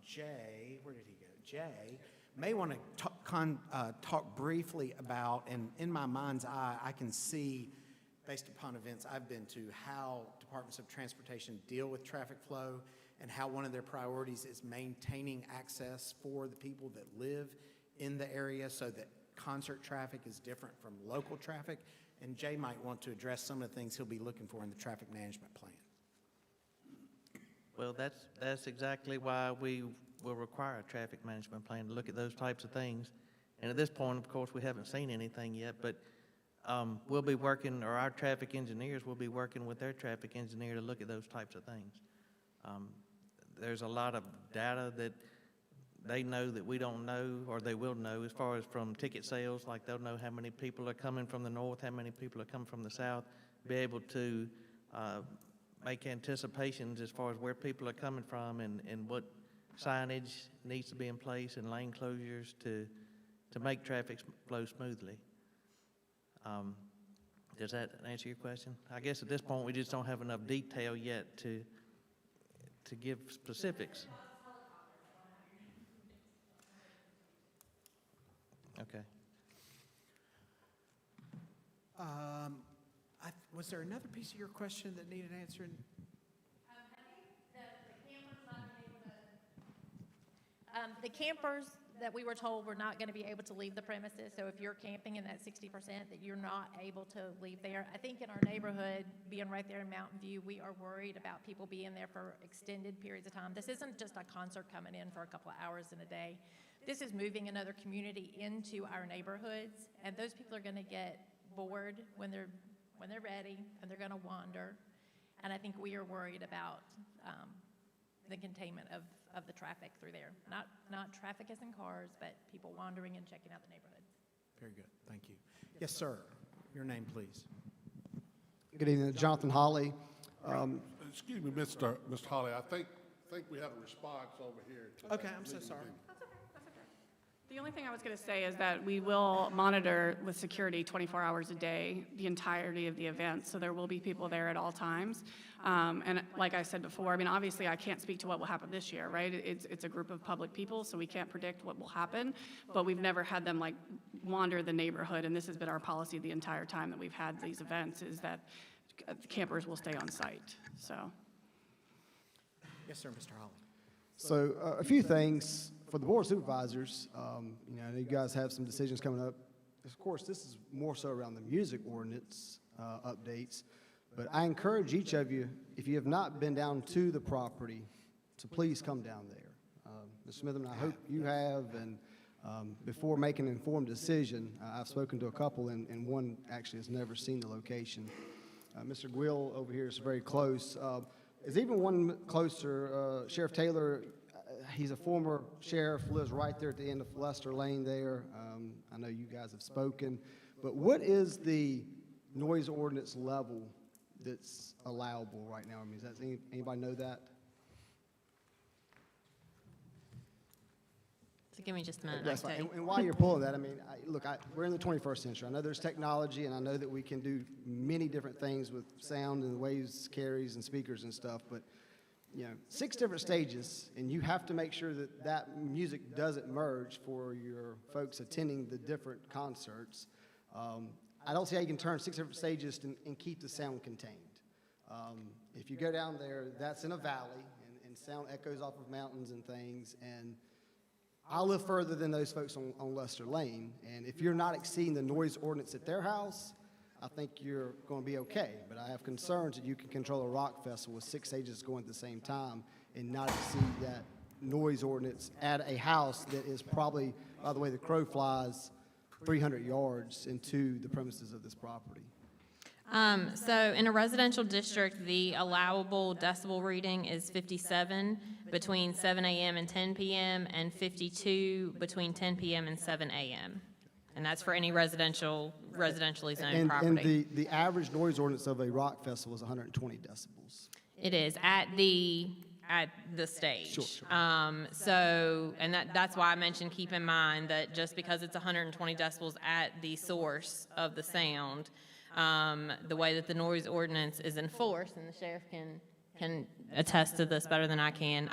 Jay, where did he go? Jay may want to talk briefly about, and in my mind's eye, I can see, based upon events I've been to, how departments of transportation deal with traffic flow and how one of their priorities is maintaining access for the people that live in the area so that concert traffic is different from local traffic. And Jay might want to address some of the things he'll be looking for in the traffic management plan. Well, that's exactly why we will require a traffic management plan to look at those types of things. And at this point, of course, we haven't seen anything yet, but we'll be working, or our traffic engineers will be working with their traffic engineer to look at those types of things. There's a lot of data that they know that we don't know, or they will know, as far as from ticket sales, like they'll know how many people are coming from the north, how many people are coming from the south, be able to make anticipations as far as where people are coming from and what signage needs to be in place and lane closures to make traffic flow smoothly. Does that answer your question? I guess at this point we just don't have enough detail yet to give specifics. Okay. Was there another piece of your question that needed answering? The campers that we were told were not going to be able to leave the premises. So if you're camping in that 60%, that you're not able to leave there. I think in our neighborhood, being right there in Mountain View, we are worried about people being there for extended periods of time. This isn't just a concert coming in for a couple of hours in a day. This is moving another community into our neighborhoods, and those people are going to get bored when they're ready, and they're going to wander. And I think we are worried about the containment of the traffic through there. Not traffic as in cars, but people wandering and checking out the neighborhoods. Very good, thank you. Yes, sir. Your name, please. Good evening, Jonathan Hawley. Excuse me, Mr. Hawley, I think we had a response over here. Okay, I'm so sorry. The only thing I was going to say is that we will monitor with security 24 hours a day, the entirety of the event, so there will be people there at all times. And like I said before, I mean, obviously I can't speak to what will happen this year, right? It's a group of public people, so we can't predict what will happen, but we've never had them like wander the neighborhood, and this has been our policy the entire time that we've had these events, is that campers will stay on site, so. Yes, sir, Mr. Hawley. So a few things for the Board of Supervisors. You know, I know you guys have some decisions coming up. Of course, this is more so around the music ordinance updates, But I encourage each of you, if you have not been down to the property, to please come down there. Mr. Smithman, I hope you have, and before making an informed decision, I've spoken to a couple, and one actually has never seen the location. Mr. Gwill over here is very close. Is even one closer, Sheriff Taylor, he's a former sheriff, lives right there at the end of Lester Lane there. I know you guys have spoken, but what is the noise ordinance level that's allowable right now? I mean, does anybody know that? So give me just a minute. That's I can fine. tell you. And while you're pulling that, I mean, we're in the 21st century. I know there's technology, and I know that we can do many different things with sound and waves, carries, and speakers and stuff, but, 6 different stages, and you have to make sure that that music doesn't merge for your folks attending the different concerts. I don't see how you can turn 6 different stages and keep the sound contained. If you go down there, that's in a valley, and sound echoes off of mountains and things, and I live further than those folks on Lester Lane, and if you're not exceeding the noise ordinance at their house, I think you're going to be okay. But I have concerns that you can control a rock festival with 6 stages going at the same time and not exceed that noise ordinance at a house that is probably, by the way the crow flies, 300 yards into the premises of this property. So in a residential district, the allowable decibel reading is 57 between 7 a.m. and 10 p.m. and 52 between 10 p.m. and 7 a.m. And that's for any residentially zoned property. And the average noise ordinance of a rock festival is 120 decibels. It is at the stage. Sure. And that's why I mentioned, keep in mind that just because it's 120 decibels at the source of the sound, the way that the noise ordinance is enforced, and the sheriff can attest to this better than I can,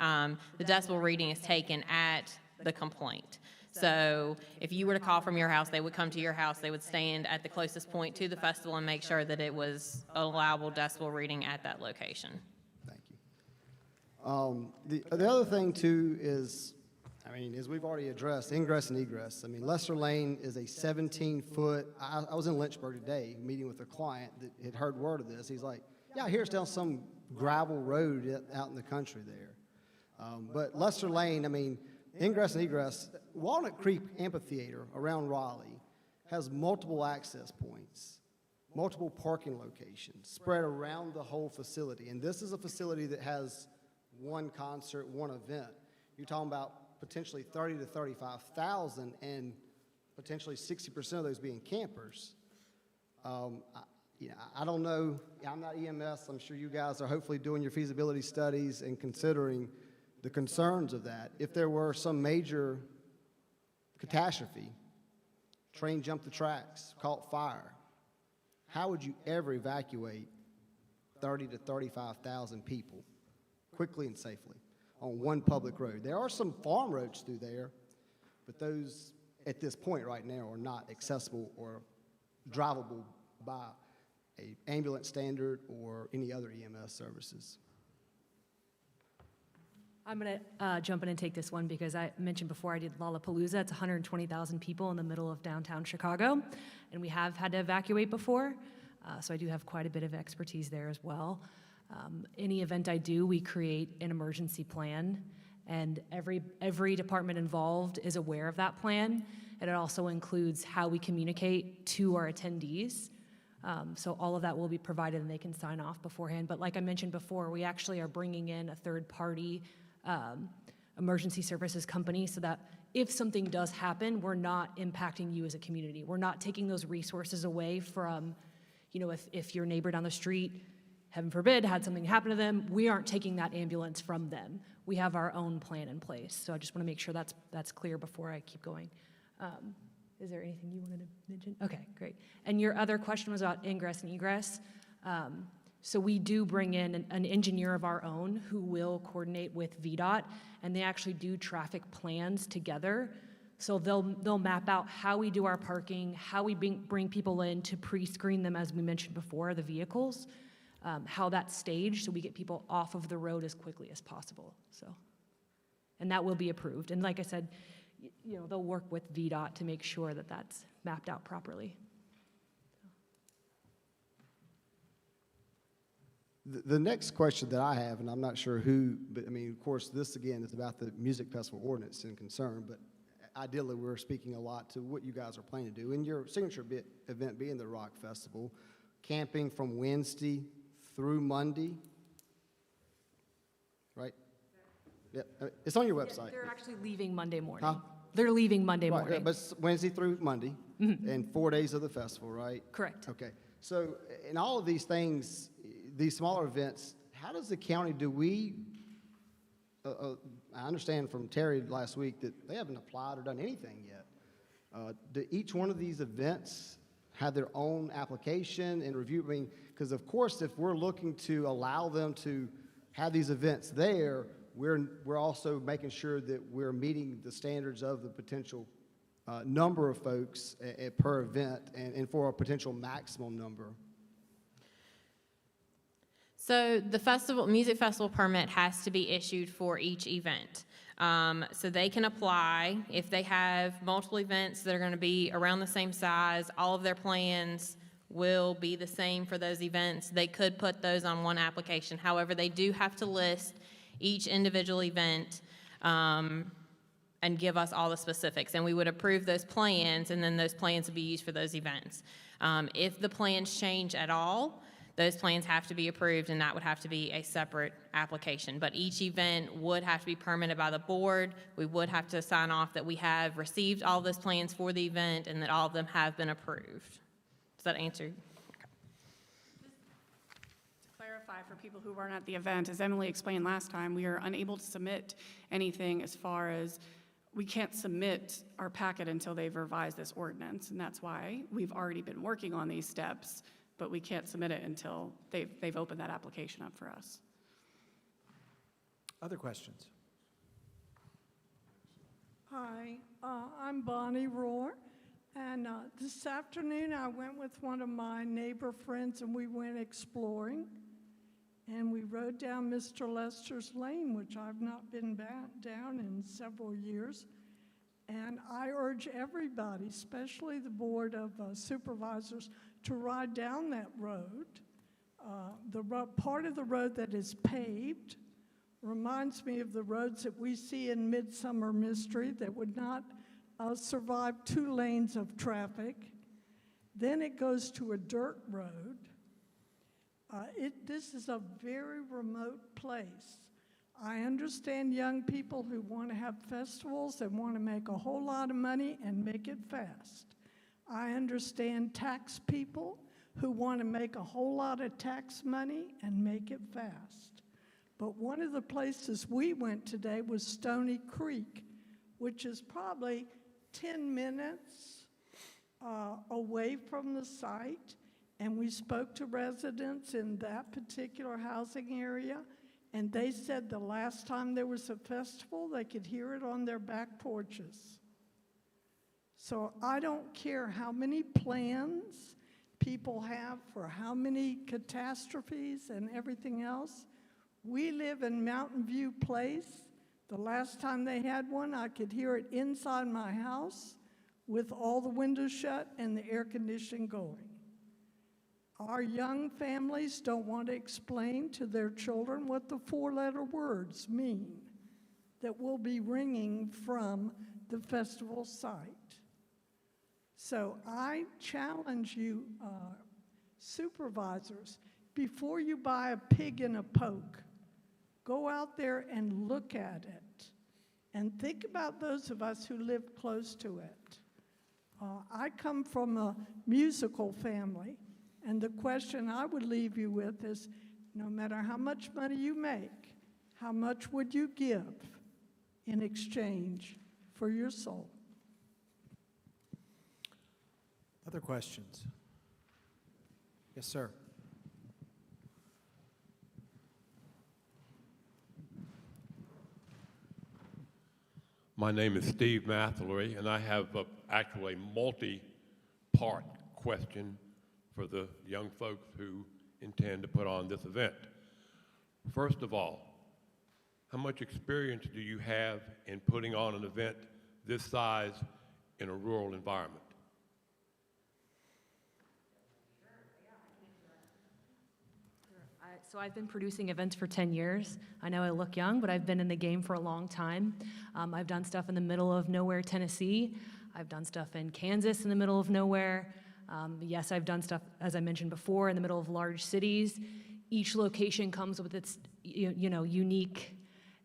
the decibel reading is taken at the complaint. So if you were to call from your house, they would come to your house, they would stand at the closest point to the festival and make sure that it was allowable decibel reading at that location. Thank you. The other thing, too, is, as we've already addressed, ingress and egress. Lester Lane is a 17-foot, I was in Lynchburg today meeting with a client that had heard word of this. He's like, yeah, I hear it's down some gravel road out in the country there. But Lester Lane, ingress and egress, Walnut Creek Amphitheater around Raleigh has multiple access points, multiple parking locations spread around the whole facility. And this is a facility that has one concert, one event. You're talking about potentially 30 to 35,000 and potentially 60% of those being campers. I don't know. I'm not EMS. I'm sure you guys are hopefully doing your feasibility studies and considering the concerns of that. If there were some major catastrophe, train jumped the tracks, caught fire, how would you ever evacuate 30 to 35,000 people quickly and safely on one public road? There are some farm roads through there, but those at this point right now are not accessible or drivable by an ambulance standard or any other EMS services. I'm going to jump in and take this one because I mentioned before I did Lollapalooza. It's 120,000 people in the middle of downtown Chicago, and we have had to evacuate before, so I do have quite a bit of expertise there as well. Any event I do, we create an emergency plan, and every department involved is aware of that plan, and it also includes how we communicate to our attendees. So all of that will be provided, and they can sign off beforehand. But like I mentioned before, we actually are bringing in a third-party emergency services company so that if something does happen, we're not impacting you as a community. We're not taking those resources away from, if your neighbor down the street, heaven forbid, had something happen to them, we aren't taking that ambulance from them. We have our own plan in place. So I just want to make sure that's clear before I keep going. Is there anything you wanted to mention? Okay, great. And your other question was about ingress and egress. So we do bring in an engineer of our own who will coordinate with VDOT, and they actually do traffic plans together. So they'll map out how we do our parking, how we bring people in to pre-screen them, as we mentioned before, the vehicles, how that's staged so we get people off of the road as quickly as possible. And that will be approved. And like I said, they'll work with VDOT to make sure that that's mapped out properly. The next question that I have, and I'm not sure who, but I mean, of course, this again is about the music festival ordinance and concern, but ideally, we're speaking a lot to what you guys are planning to do. In your signature event being the Rock Festival, camping from Wednesday through Monday, right? Yeah, it's on your website. They're actually leaving Monday morning. Huh? They're leaving Monday Right, morning. but it's Wednesday through Monday, and 4 days of the festival, right? Correct. Okay, so in all of these things, these smaller events, how does the county, do we, I understand from Terry last week that they haven't applied or done anything yet. Do each one of these events have their own application and review? I mean, because of course, if we're looking to allow them to have these events there, we're also making sure that we're meeting the standards of the potential number of folks per event and for a potential maximum number. So the music festival permit has to be issued for each event. So they can apply if they have multiple events that are going to be around the same size. All of their plans will be the same for those events. They could put those on one application. However, they do have to list each individual event and give us all the specifics. And we would approve those plans, and then those plans would be used for those events. If the plans change at all, those plans have to be approved, and that would have to be a separate application. But each event would have to be permitted by the board. We would have to sign off that we have received all those plans for the event and that all of them have been approved. Does that answer? To clarify for people who weren't at the event, as Emily explained last time, we are unable to submit anything as far as we can't submit our packet until they've revised this ordinance, and that's why we've already been working on these steps, but we can't submit it until they've opened that application up for us. Other questions? Hi, I'm Bonnie Rohr, and this afternoon I went with one of my neighbor friends and we went exploring, and we rode down Mr. Lester's Lane, which I've not been down in several years, and I urge everybody, especially the Board of Supervisors, to ride down that road. Part of the road that is paved reminds me of the roads that we see in Midsummer Mystery that would not survive 2 lanes of traffic. Then it goes to a dirt road. This is a very remote place. I understand young people who want to have festivals and want to make a whole lot of money and make it fast. I understand tax people who want to make a whole lot of tax money and make it fast. But one of the places we went today was Stony Creek, which is probably 10 minutes away from the site, and we spoke to residents in that particular housing area, and they said the last time there was a festival, they could hear it on their back porches. So I don't care how many plans people have for how many catastrophes and everything else. We live in Mountain View Place. The last time they had one, I could hear it inside my house with all the windows shut and the air conditioning going. Our young families don't want to explain to their children what the 4-letter words mean that will be ringing from the festival site. So I challenge you, supervisors, before you buy a pig in a poke, go out there and look at it and think about those of us who live close to it. I come from a musical family, and the question I would leave you with is, no matter how much money you make, how much would you give in exchange for your soul? Other questions? Yes, sir. My name is Steve Mathery, and I have actually a multi-part question for the young folks who intend to put on this event. First of all, how much experience do you have in putting on an event this size in a rural environment? So I've been producing events for 10 years. I know I look young, but I've been in the game for a long time. I've done stuff in the middle of nowhere, Tennessee. I've done stuff in Kansas in the middle of nowhere. Yes, I've done stuff, as I mentioned before, in the middle of large cities. Each location comes with its unique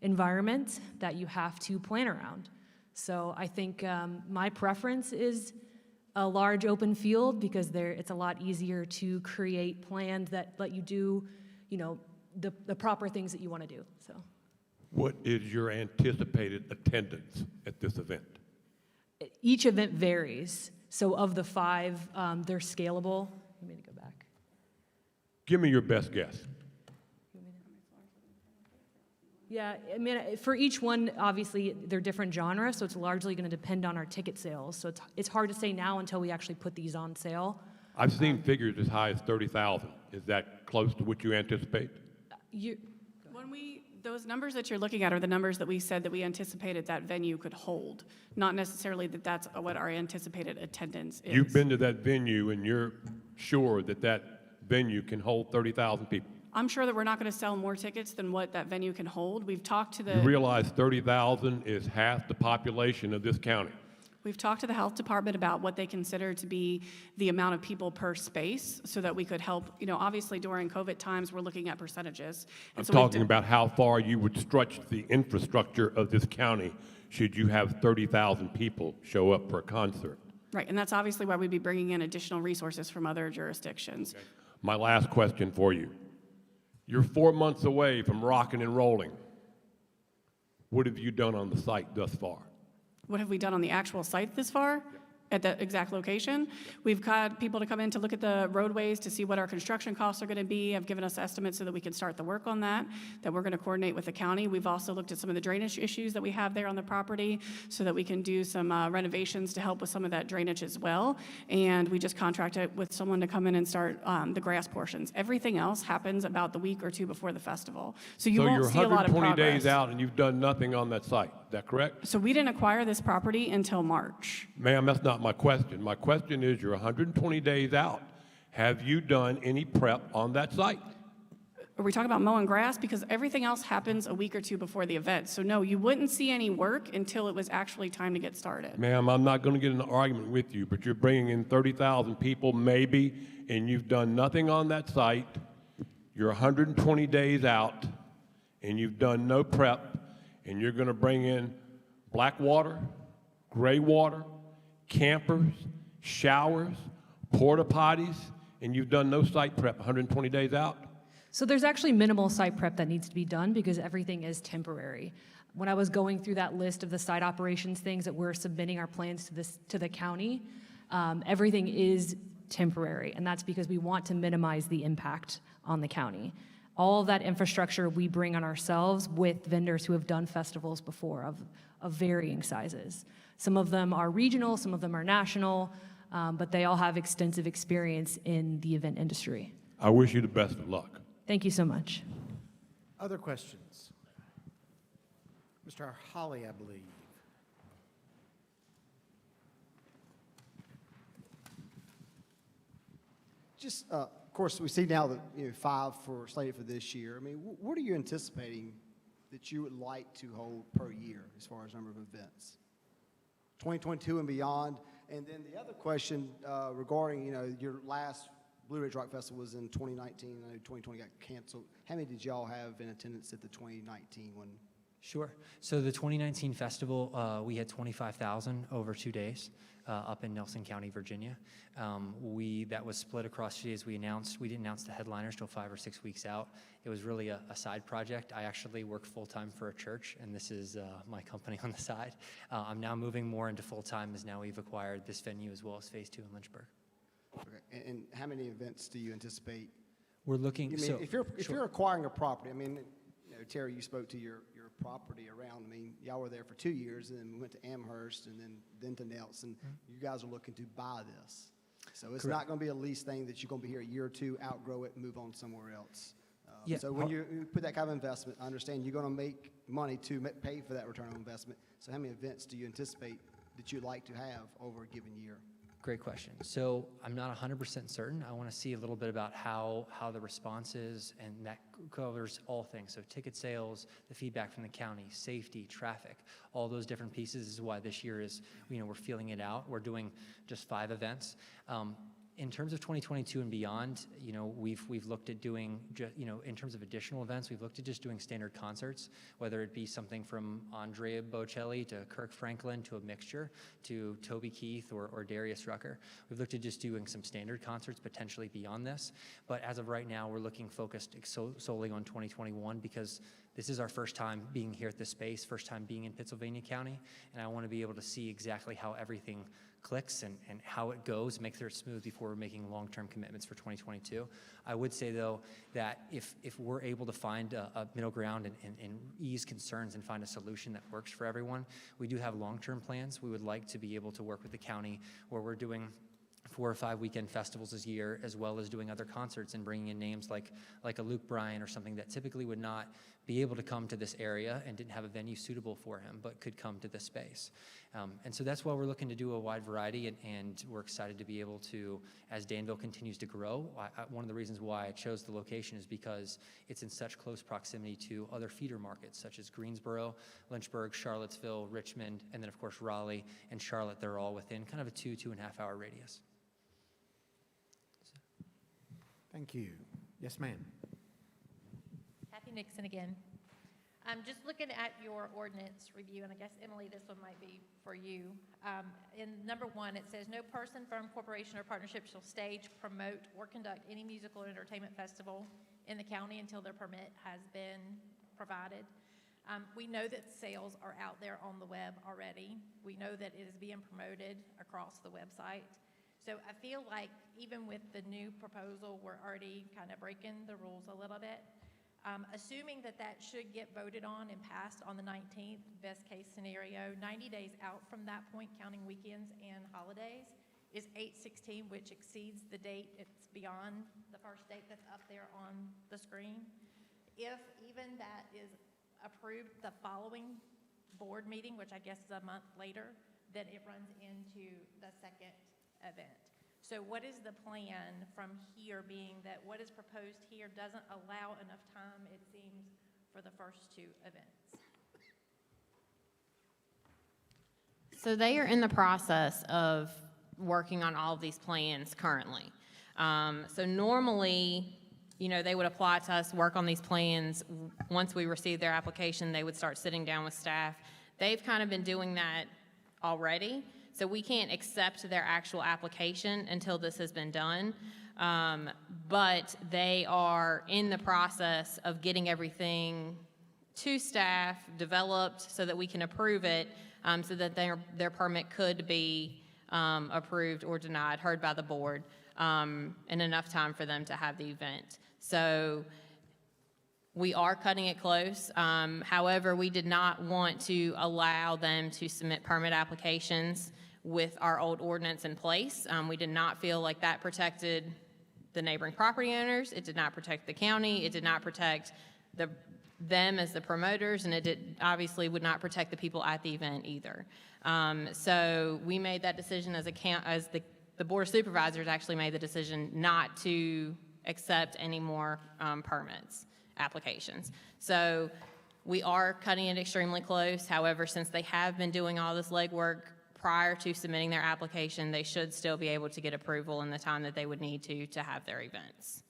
environment that you have to plan around. So I think my preference is a large open field because it's a lot easier to create plans that let you do, the proper things that you want to do. So, What is your anticipated attendance at this event? each event varies. So of the 5, they're scalable. Let me go back. Give me your best guess. Yeah, I mean, for each one, obviously, they're different genres, so it's largely going to depend on our ticket sales. So it's hard to say now until we actually put these on sale. I've seen figures as high as 30,000. Is that close to what you anticipate? Those numbers that you're looking at are the numbers that we said that we anticipated that venue could hold, not necessarily that that's what our anticipated attendance is. You've been to that venue and you're sure that that venue can hold 30,000 people? I'm sure that we're not going to sell more tickets than what that venue can hold. We've talked to You realize 30,000 is half the population of this county. We've talked to the health department about what they consider to be the amount of people per space so that we could help. Obviously during COVID times, we're looking at percentages. I'm talking about how far you would stretch the infrastructure of this county should you have 30,000 people show up for a concert. Right, and that's obviously why we'd be bringing in additional resources from other jurisdictions. Okay. My last question for you. You're 4 months away from rocking and rolling. What have you done on the site thus far? What have we done on the actual site this far? At that exact location? We've got people to come in to look at the roadways to see what our construction costs are going to be. Have given us estimates so that we can start the work on that we're going to coordinate with the county. We've also looked at some of the drainage issues that we have there on the property so that we can do some renovations to help with some of that drainage as well. And we just contracted with someone to come in and start the grass portions. Everything else happens about the week or 2 before the festival. So you won't see a lot of progress. So you're 120 days out and you've done nothing on that site. Is that correct? So we didn't acquire this property until March. Ma'am, that's not my question. My question is, you're 120 days out. Have you done any prep on that site? Are we talking about mowing grass? Because everything else happens a week or 2 before the event. So no, you wouldn't see any work until it was actually time to get started. Ma'am, I'm not going to get in an argument with you, but you're bringing in 30,000 people maybe, and you've done nothing on that site. You're 120 days out, and you've done no prep, and you're going to bring in black water, gray water, campers, showers, porta potties, and you've done no site prep 120 days out? So there's actually minimal site prep that needs to be done because everything is temporary. When I was going through that list of the site operations things that we're submitting our plans to the county, everything is temporary, and that's because we want to minimize the impact on the county. All of that infrastructure we bring on ourselves with vendors who have done festivals before of varying sizes. Some of them are regional, some of them are national, but they all have extensive experience in the event industry. I wish you the best of luck. Thank you so much. Other questions? Mr. Holly, I believe. Just, of course, we see now that 5 slated for this year. I mean, what are you anticipating that you would like to hold per year as far as number of events? 2022 and beyond. And then the other question regarding, your last Blue Ridge Rock Festival was in 2019. I know 2020 got canceled. How many did y'all have in attendance at the 2019 one? Sure. So the 2019 festival, we had 25,000 over 2 days up in Nelson County, Virginia. That was split across 2 days. We didn't announce the headliners till 5 or 6 weeks out. It was really a side project. I actually work full-time for a church, and this is my company on the side. I'm now moving more into full-time as now we've acquired this venue as well as Phase 2 in Lynchburg. Okay. And how many events do you anticipate? We're looking. If you're acquiring a property, Terry, you spoke to your property around. Y'all were there for 2 years, and then we went to Amherst, and then to Nelson. You guys are looking to buy this, so it's not going to be a lease thing that you're going to be here a year or 2, outgrow it, and move on somewhere else. So when you put that kind of investment, I understand you're going to make money to pay for that return on investment. So how many events do you anticipate that you'd like to have over a given year? Great question. So I'm not 100% certain. I want to see a little bit about how the response is, and that covers all things. So ticket sales, the feedback from the county, safety, traffic, all those different pieces is why this year is, we're feeling it out. We're doing just 5 events. In terms of 2022 and beyond, we've looked at doing, in terms of additional events, we've looked at just doing standard concerts, whether it be something from Andrea Bocelli to Kirk Franklin to a mixture to Toby Keith or Darius Rucker. We've looked at just doing some standard concerts potentially beyond this, but as of right now, we're looking focused solely on 2021 because this is our first time being here at this space, first time being in Pittsylvania County, and I want to be able to see exactly how everything clicks and how it goes, make sure it's smooth before we're making long-term commitments for 2022. I would say, though, that if we're able to find a middle ground and ease concerns and find a solution that works for everyone, we do have long-term plans. We would like to be able to work with the county where we're doing 4 or 5 weekend festivals this year, as well as doing other concerts and bringing in names like a Luke Bryan or something that typically would not be able to come to this area and didn't have a venue suitable for him, but could come to this space. And so that's why we're looking to do a wide variety, and we're excited to be able to, as Danville continues to grow, one of the reasons why I chose the location is because it's in such close proximity to other feeder markets, such as Greensboro, Lynchburg, Charlottesville, Richmond, and then of course Raleigh and Charlotte. They're all within kind of a 2.5 hour radius. Thank you. Yes, ma'am. Kathy Nixon again. I'm just looking at your ordinance review, and I guess, Emily, this one might be for you. In number 1, it says, no person, firm, corporation, or partnership shall stage, promote, or conduct any musical or entertainment festival in the county until their permit has been provided. We know that sales are out there on the web already. We know that it is being promoted across the website. So I feel like even with the new proposal, we're already kind of breaking the rules a little bit. Assuming that should get voted on and passed on the 19th, best case scenario, 90 days out from that point, counting weekends and holidays, is 8/16, which exceeds the date. It's beyond the first date that's up there on the screen. If even that is approved the following board meeting, which I guess is a month later, then it runs into the second event. So what is the plan from here, being that what is proposed here doesn't allow enough time, it seems, for the first 2 events? So they are in the process of working on all of these plans currently. So normally, they would apply to us, work on these plans. Once we receive their application, they would start sitting down with staff. They've kind of been doing that already. So we can't accept their actual application until this has been done. But they are in the process of getting everything to staff, developed so that we can approve it, so that their permit could be approved or denied, heard by the board, in enough time for them to have the event. So we are cutting it close. However, we did not want to allow them to submit permit applications with our old ordinance in place. We did not feel like that protected the neighboring property owners. It did not protect the county. It did not protect them as the promoters, and it obviously would not protect the people at the event either. So we made that decision as the Board of Supervisors actually made the decision not to accept any more permits applications. So we are cutting it extremely close. However, since they have been doing all this legwork prior to submitting their application, they should still be able to get approval in the time that they would need to have their events.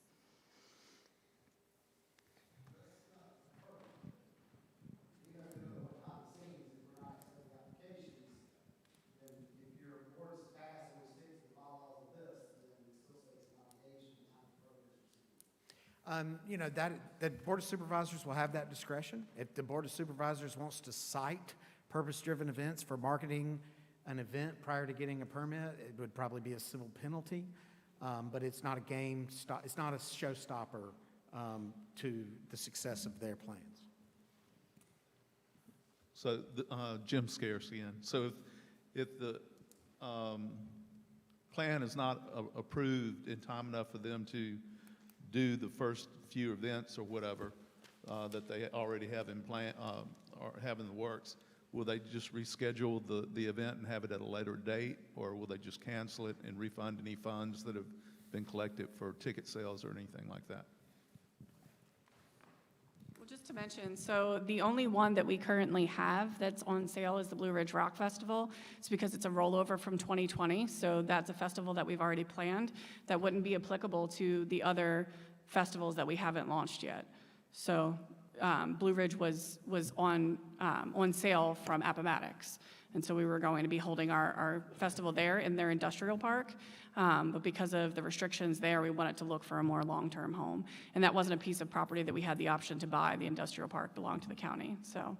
That Board of Supervisors will have that discretion. If the Board of Supervisors wants to cite purpose-driven events for marketing an event prior to getting a permit, it would probably be a civil penalty, but it's not it's not a showstopper to the success of their plans. So, Jim Scarce again. So if the plan is not approved in time enough for them to do the first few events or whatever that they already have in plan or have in the works, will they just reschedule the event and have it at a later date? Or will they just cancel it and refund any funds that have been collected for ticket sales or anything like that? Well, just to mention, so the only one that we currently have that's on sale is the Blue Ridge Rock Festival. It's because it's a rollover from 2020, so that's a festival that we've already planned that wouldn't be applicable to the other festivals that we haven't launched yet. So Blue Ridge was on sale from Appomattox. And so we were going to be holding our festival there in their industrial park. But because of the restrictions there, we wanted to look for a more long-term home. And that wasn't a piece of property that we had the option to buy. The industrial park belonged to the county, so.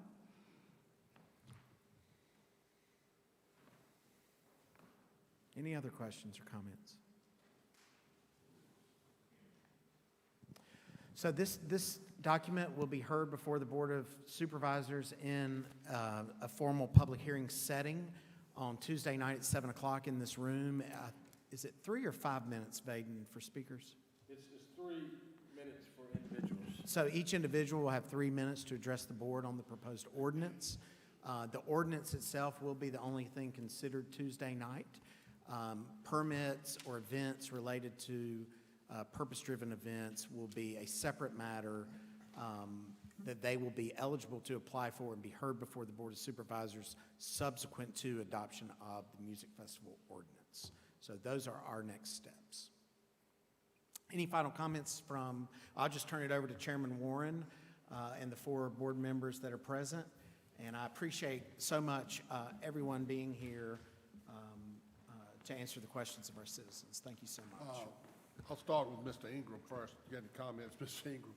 Any other questions or comments? So this document will be heard before the Board of Supervisors in a formal public hearing setting on Tuesday night at 7 o'clock in this room. Is it 3 or 5 minutes, Baden, for speakers? It's 3 minutes for individuals. So each individual will have 3 minutes to address the board on the proposed ordinance. The ordinance itself will be the only thing considered Tuesday night. Permits or events related to purpose-driven events will be a separate matter that they will be eligible to apply for and be heard before the Board of Supervisors subsequent to adoption of the Music Festival ordinance. So those are our next steps. Any final comments from, I'll just turn it over to Chairman Warren and the 4 board members that are present. And I appreciate so much everyone being here to answer the questions of our citizens. Thank you so much. I'll start with Mr. Ingram first. You got any comments, Mr. Ingram?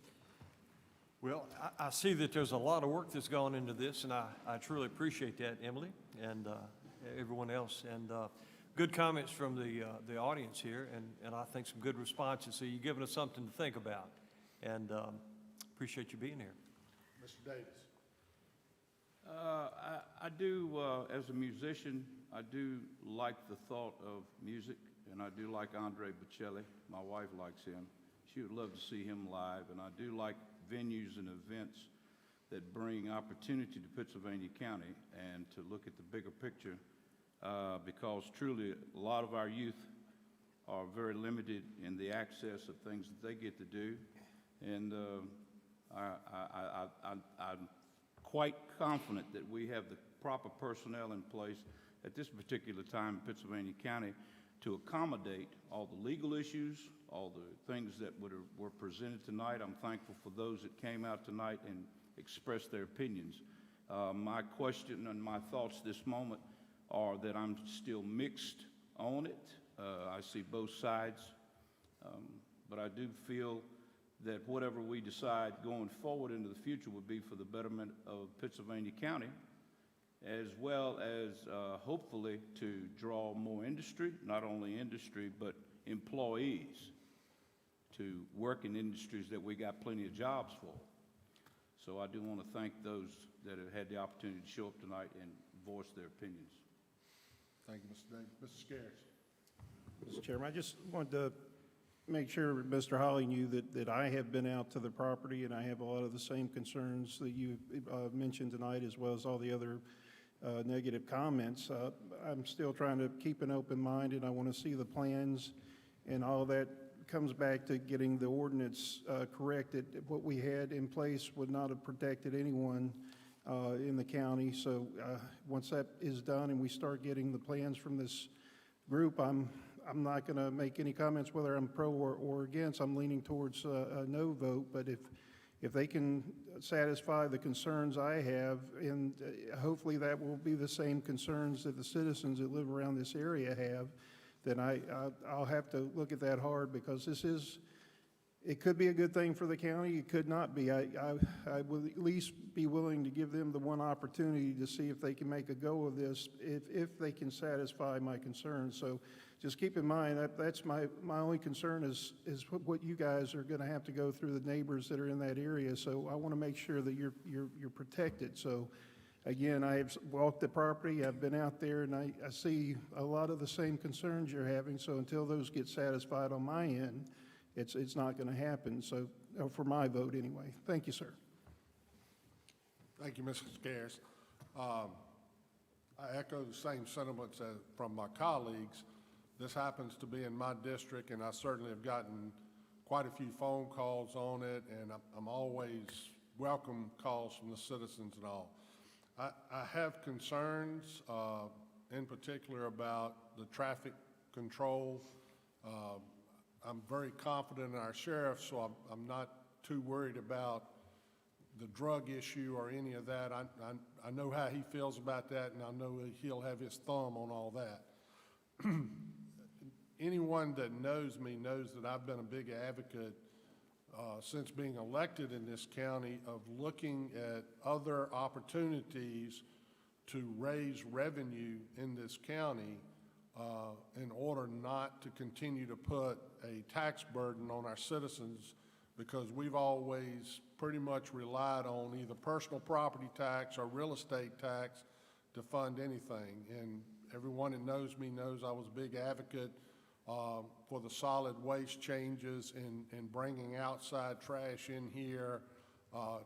Well, I see that there's a lot of work that's gone into this, and I truly appreciate that, Emily, and everyone else. And good comments from the audience here, and I think some good responses. So you're giving us something to think about, and appreciate you being here. Mr. Davis. I do, as a musician, I do like the thought of music, and I do like Andre Bocelli. My wife likes him. She would love to see him live, and I do like venues and events that bring opportunity to Pittsylvania County and to look at the bigger picture, because truly a lot of our youth are very limited in the access of things that they get to do, and I'm quite confident that we have the proper personnel in place at this particular time in Pittsylvania County to accommodate all the legal issues, all the things that were presented tonight. I'm thankful for those that came out tonight and expressed their opinions. My question and my thoughts this moment are that I'm still mixed on it. I see both sides, but I do feel that whatever we decide going forward into the future would be for the betterment of Pittsylvania County, as well as hopefully to draw more industry, not only industry, but employees to work in industries that we got plenty of jobs for. So I do want to thank those that have had the opportunity to show up tonight and voice their opinions. Thank you, Mr. Davis. Mr. Scares. Mr. Chairman, I just wanted to make sure Mr. Holly knew that I have been out to the property and I have a lot of the same concerns that you mentioned tonight, as well as all the other negative comments. I'm still trying to keep an open mind, and I want to see the plans, and all that comes back to getting the ordinance corrected. What we had in place would not have protected anyone in the county. So once that is done and we start getting the plans from this group, I'm not going to make any comments whether I'm pro or against. I'm leaning towards a no vote, but if they can satisfy the concerns I have, and hopefully that will be the same concerns that the citizens that live around this area have, then I'll have to look at that hard, because it could be a good thing for the county, it could not be. I would at least be willing to give them the one opportunity to see if they can make a go of this, if they can satisfy my concerns. So just keep in mind that that's my only concern is what you guys are going to have to go through, the neighbors that are in that area. So I want to make sure that you're protected. So again, I have walked the property, I've been out there, and I see a lot of the same concerns you're having. So until those get satisfied on my end, it's not going to happen. So for my vote anyway. Thank you, sir. Thank you, Mr. Scares. I echo the same sentiments as from my colleagues. This happens to be in my district, and I certainly have gotten quite a few phone calls on it, and I'm always welcome calls from the citizens and all. I have concerns, in particular about the traffic control. I'm very confident in our sheriff, so I'm not too worried about the drug issue or any of that. I know how he feels about that, and I know he'll have his thumb on all that. Anyone that knows me knows that I've been a big advocate since being elected in this county of looking at other opportunities to raise revenue in this county in order not to continue to put a tax burden on our citizens, because we've always pretty much relied on either personal property tax or real estate tax to fund anything. And everyone that knows me knows I was a big advocate for the solid waste changes and bringing outside trash in here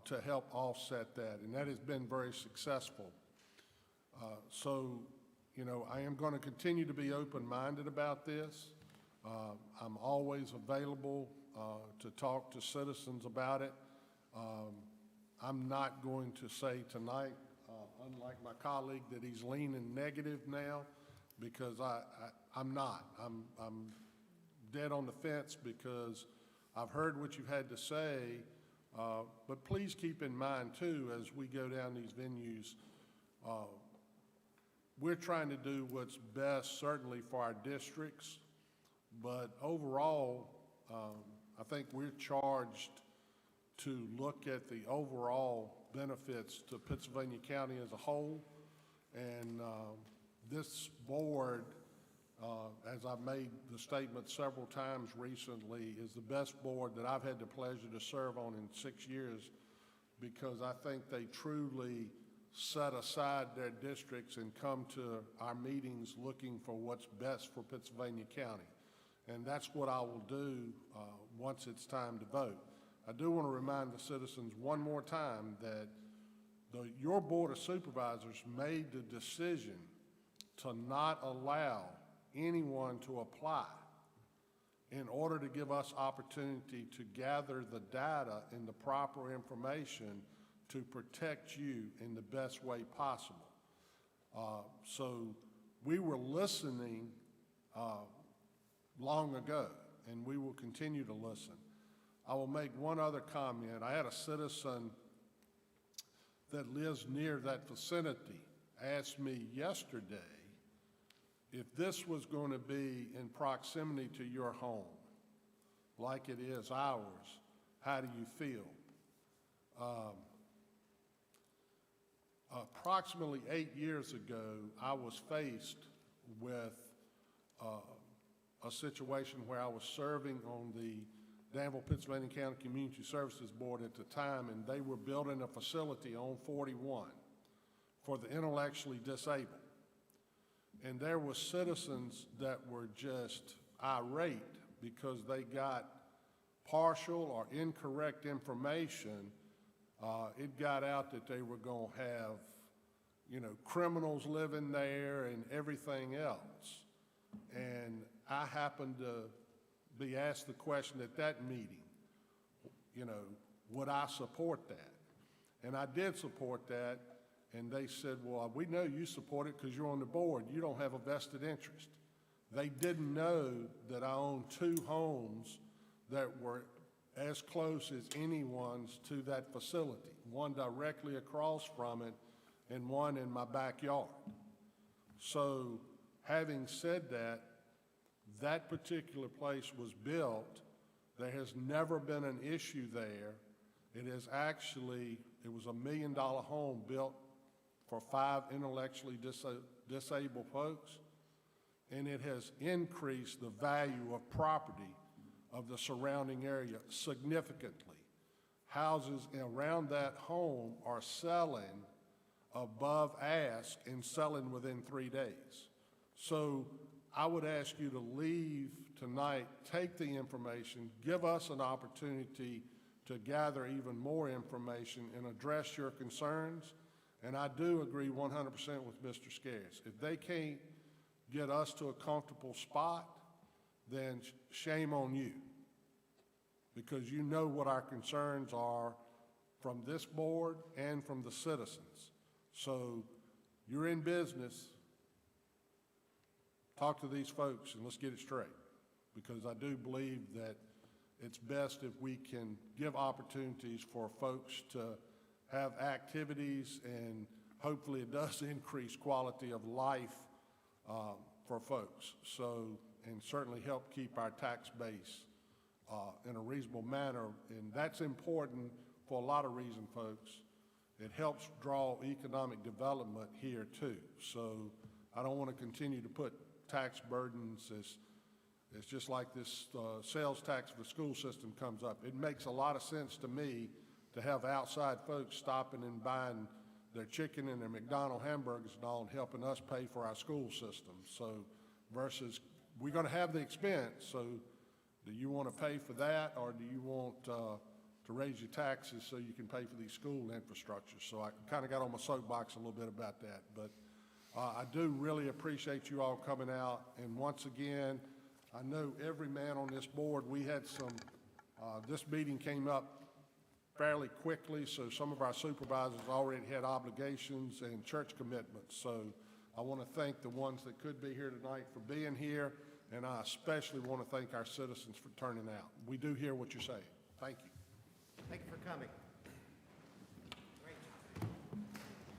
to help offset that. And that has been very successful. So, you know, I am going to continue to be open-minded about this. I'm always available to talk to citizens about it. I'm not going to say tonight, unlike my colleague, that he's leaning negative now, because I'm not. I'm dead on the fence because I've heard what you've had to say, but please keep in mind too, as we go down these venues, we're trying to do what's best certainly for our districts, but overall, I think we're charged to look at the overall benefits to Pittsylvania County as a whole. And this board, as I've made the statement several times recently, is the best board that I've had the pleasure to serve on in 6 years, because I think they truly set aside their districts and come to our meetings looking for what's best for Pittsylvania County. And that's what I will do once it's time to vote. I do want to remind the citizens one more time that your Board of Supervisors made the decision to not allow anyone to apply in order to give us opportunity to gather the data and the proper information to protect you in the best way possible. So we were listening long ago, and we will continue to listen. I will make one other comment. I had a citizen that lives near that vicinity asked me yesterday if this was going to be in proximity to your home, like it is ours, how do you feel? Approximately 8 years ago, I was faced with a situation where I was serving on the Danville, Pittsylvania County Community Services Board at the time, and they were building a facility on 41 for the intellectually disabled. And there were citizens that were just irate because they got partial or incorrect information. It got out that they were going to have, you know, criminals living there and everything else. And I happened to be asked the question at that meeting, you know, would I support that? And I did support that, and they said, well, we know you support it because you're on the board. You don't have a vested interest. They didn't know that I owned 2 homes that were as close as anyone's to that facility, one directly across from it and one in my backyard. So having said that, that particular place was built. There has never been an issue there. It is actually, it was $1 million home built for 5 intellectually disabled folks, and it has increased the value of property of the surrounding area significantly. Houses around that home are selling above ask and selling within 3 days. So I would ask you to leave tonight, take the information, give us an opportunity to gather even more information and address your concerns. And I do agree 100% with Mr. Scares. If they can't get us to a comfortable spot, then shame on you. Because you know what our concerns are from this board and from the citizens. So you're in business. Talk to these folks and let's get it straight. Because I do believe that it's best if we can give opportunities for folks to have activities, and hopefully it does increase quality of life for folks. So, and certainly help keep our tax base in a reasonable manner. And that's important for a lot of reasons, folks. It helps draw economic development here too. So I don't want to continue to put tax burdens as it's just like this sales tax for the school system comes up. It makes a lot of sense to me to have outside folks stopping and buying their chicken and their McDonald's hamburgers and all and helping us pay for our school system. So versus we're going to have the expense, so do you want to pay for that, or do you want to raise your taxes so you can pay for these school infrastructure? So I kind of got on my soapbox a little bit about that. But I do really appreciate you all coming out. And once again, I know every man on this board, we had some, this meeting came up fairly quickly, so some of our supervisors already had obligations and church commitments. So I want to thank the ones that could be here tonight for being here, and I especially want to thank our citizens for turning out. We do hear what you're saying. Thank you. Thank you for coming.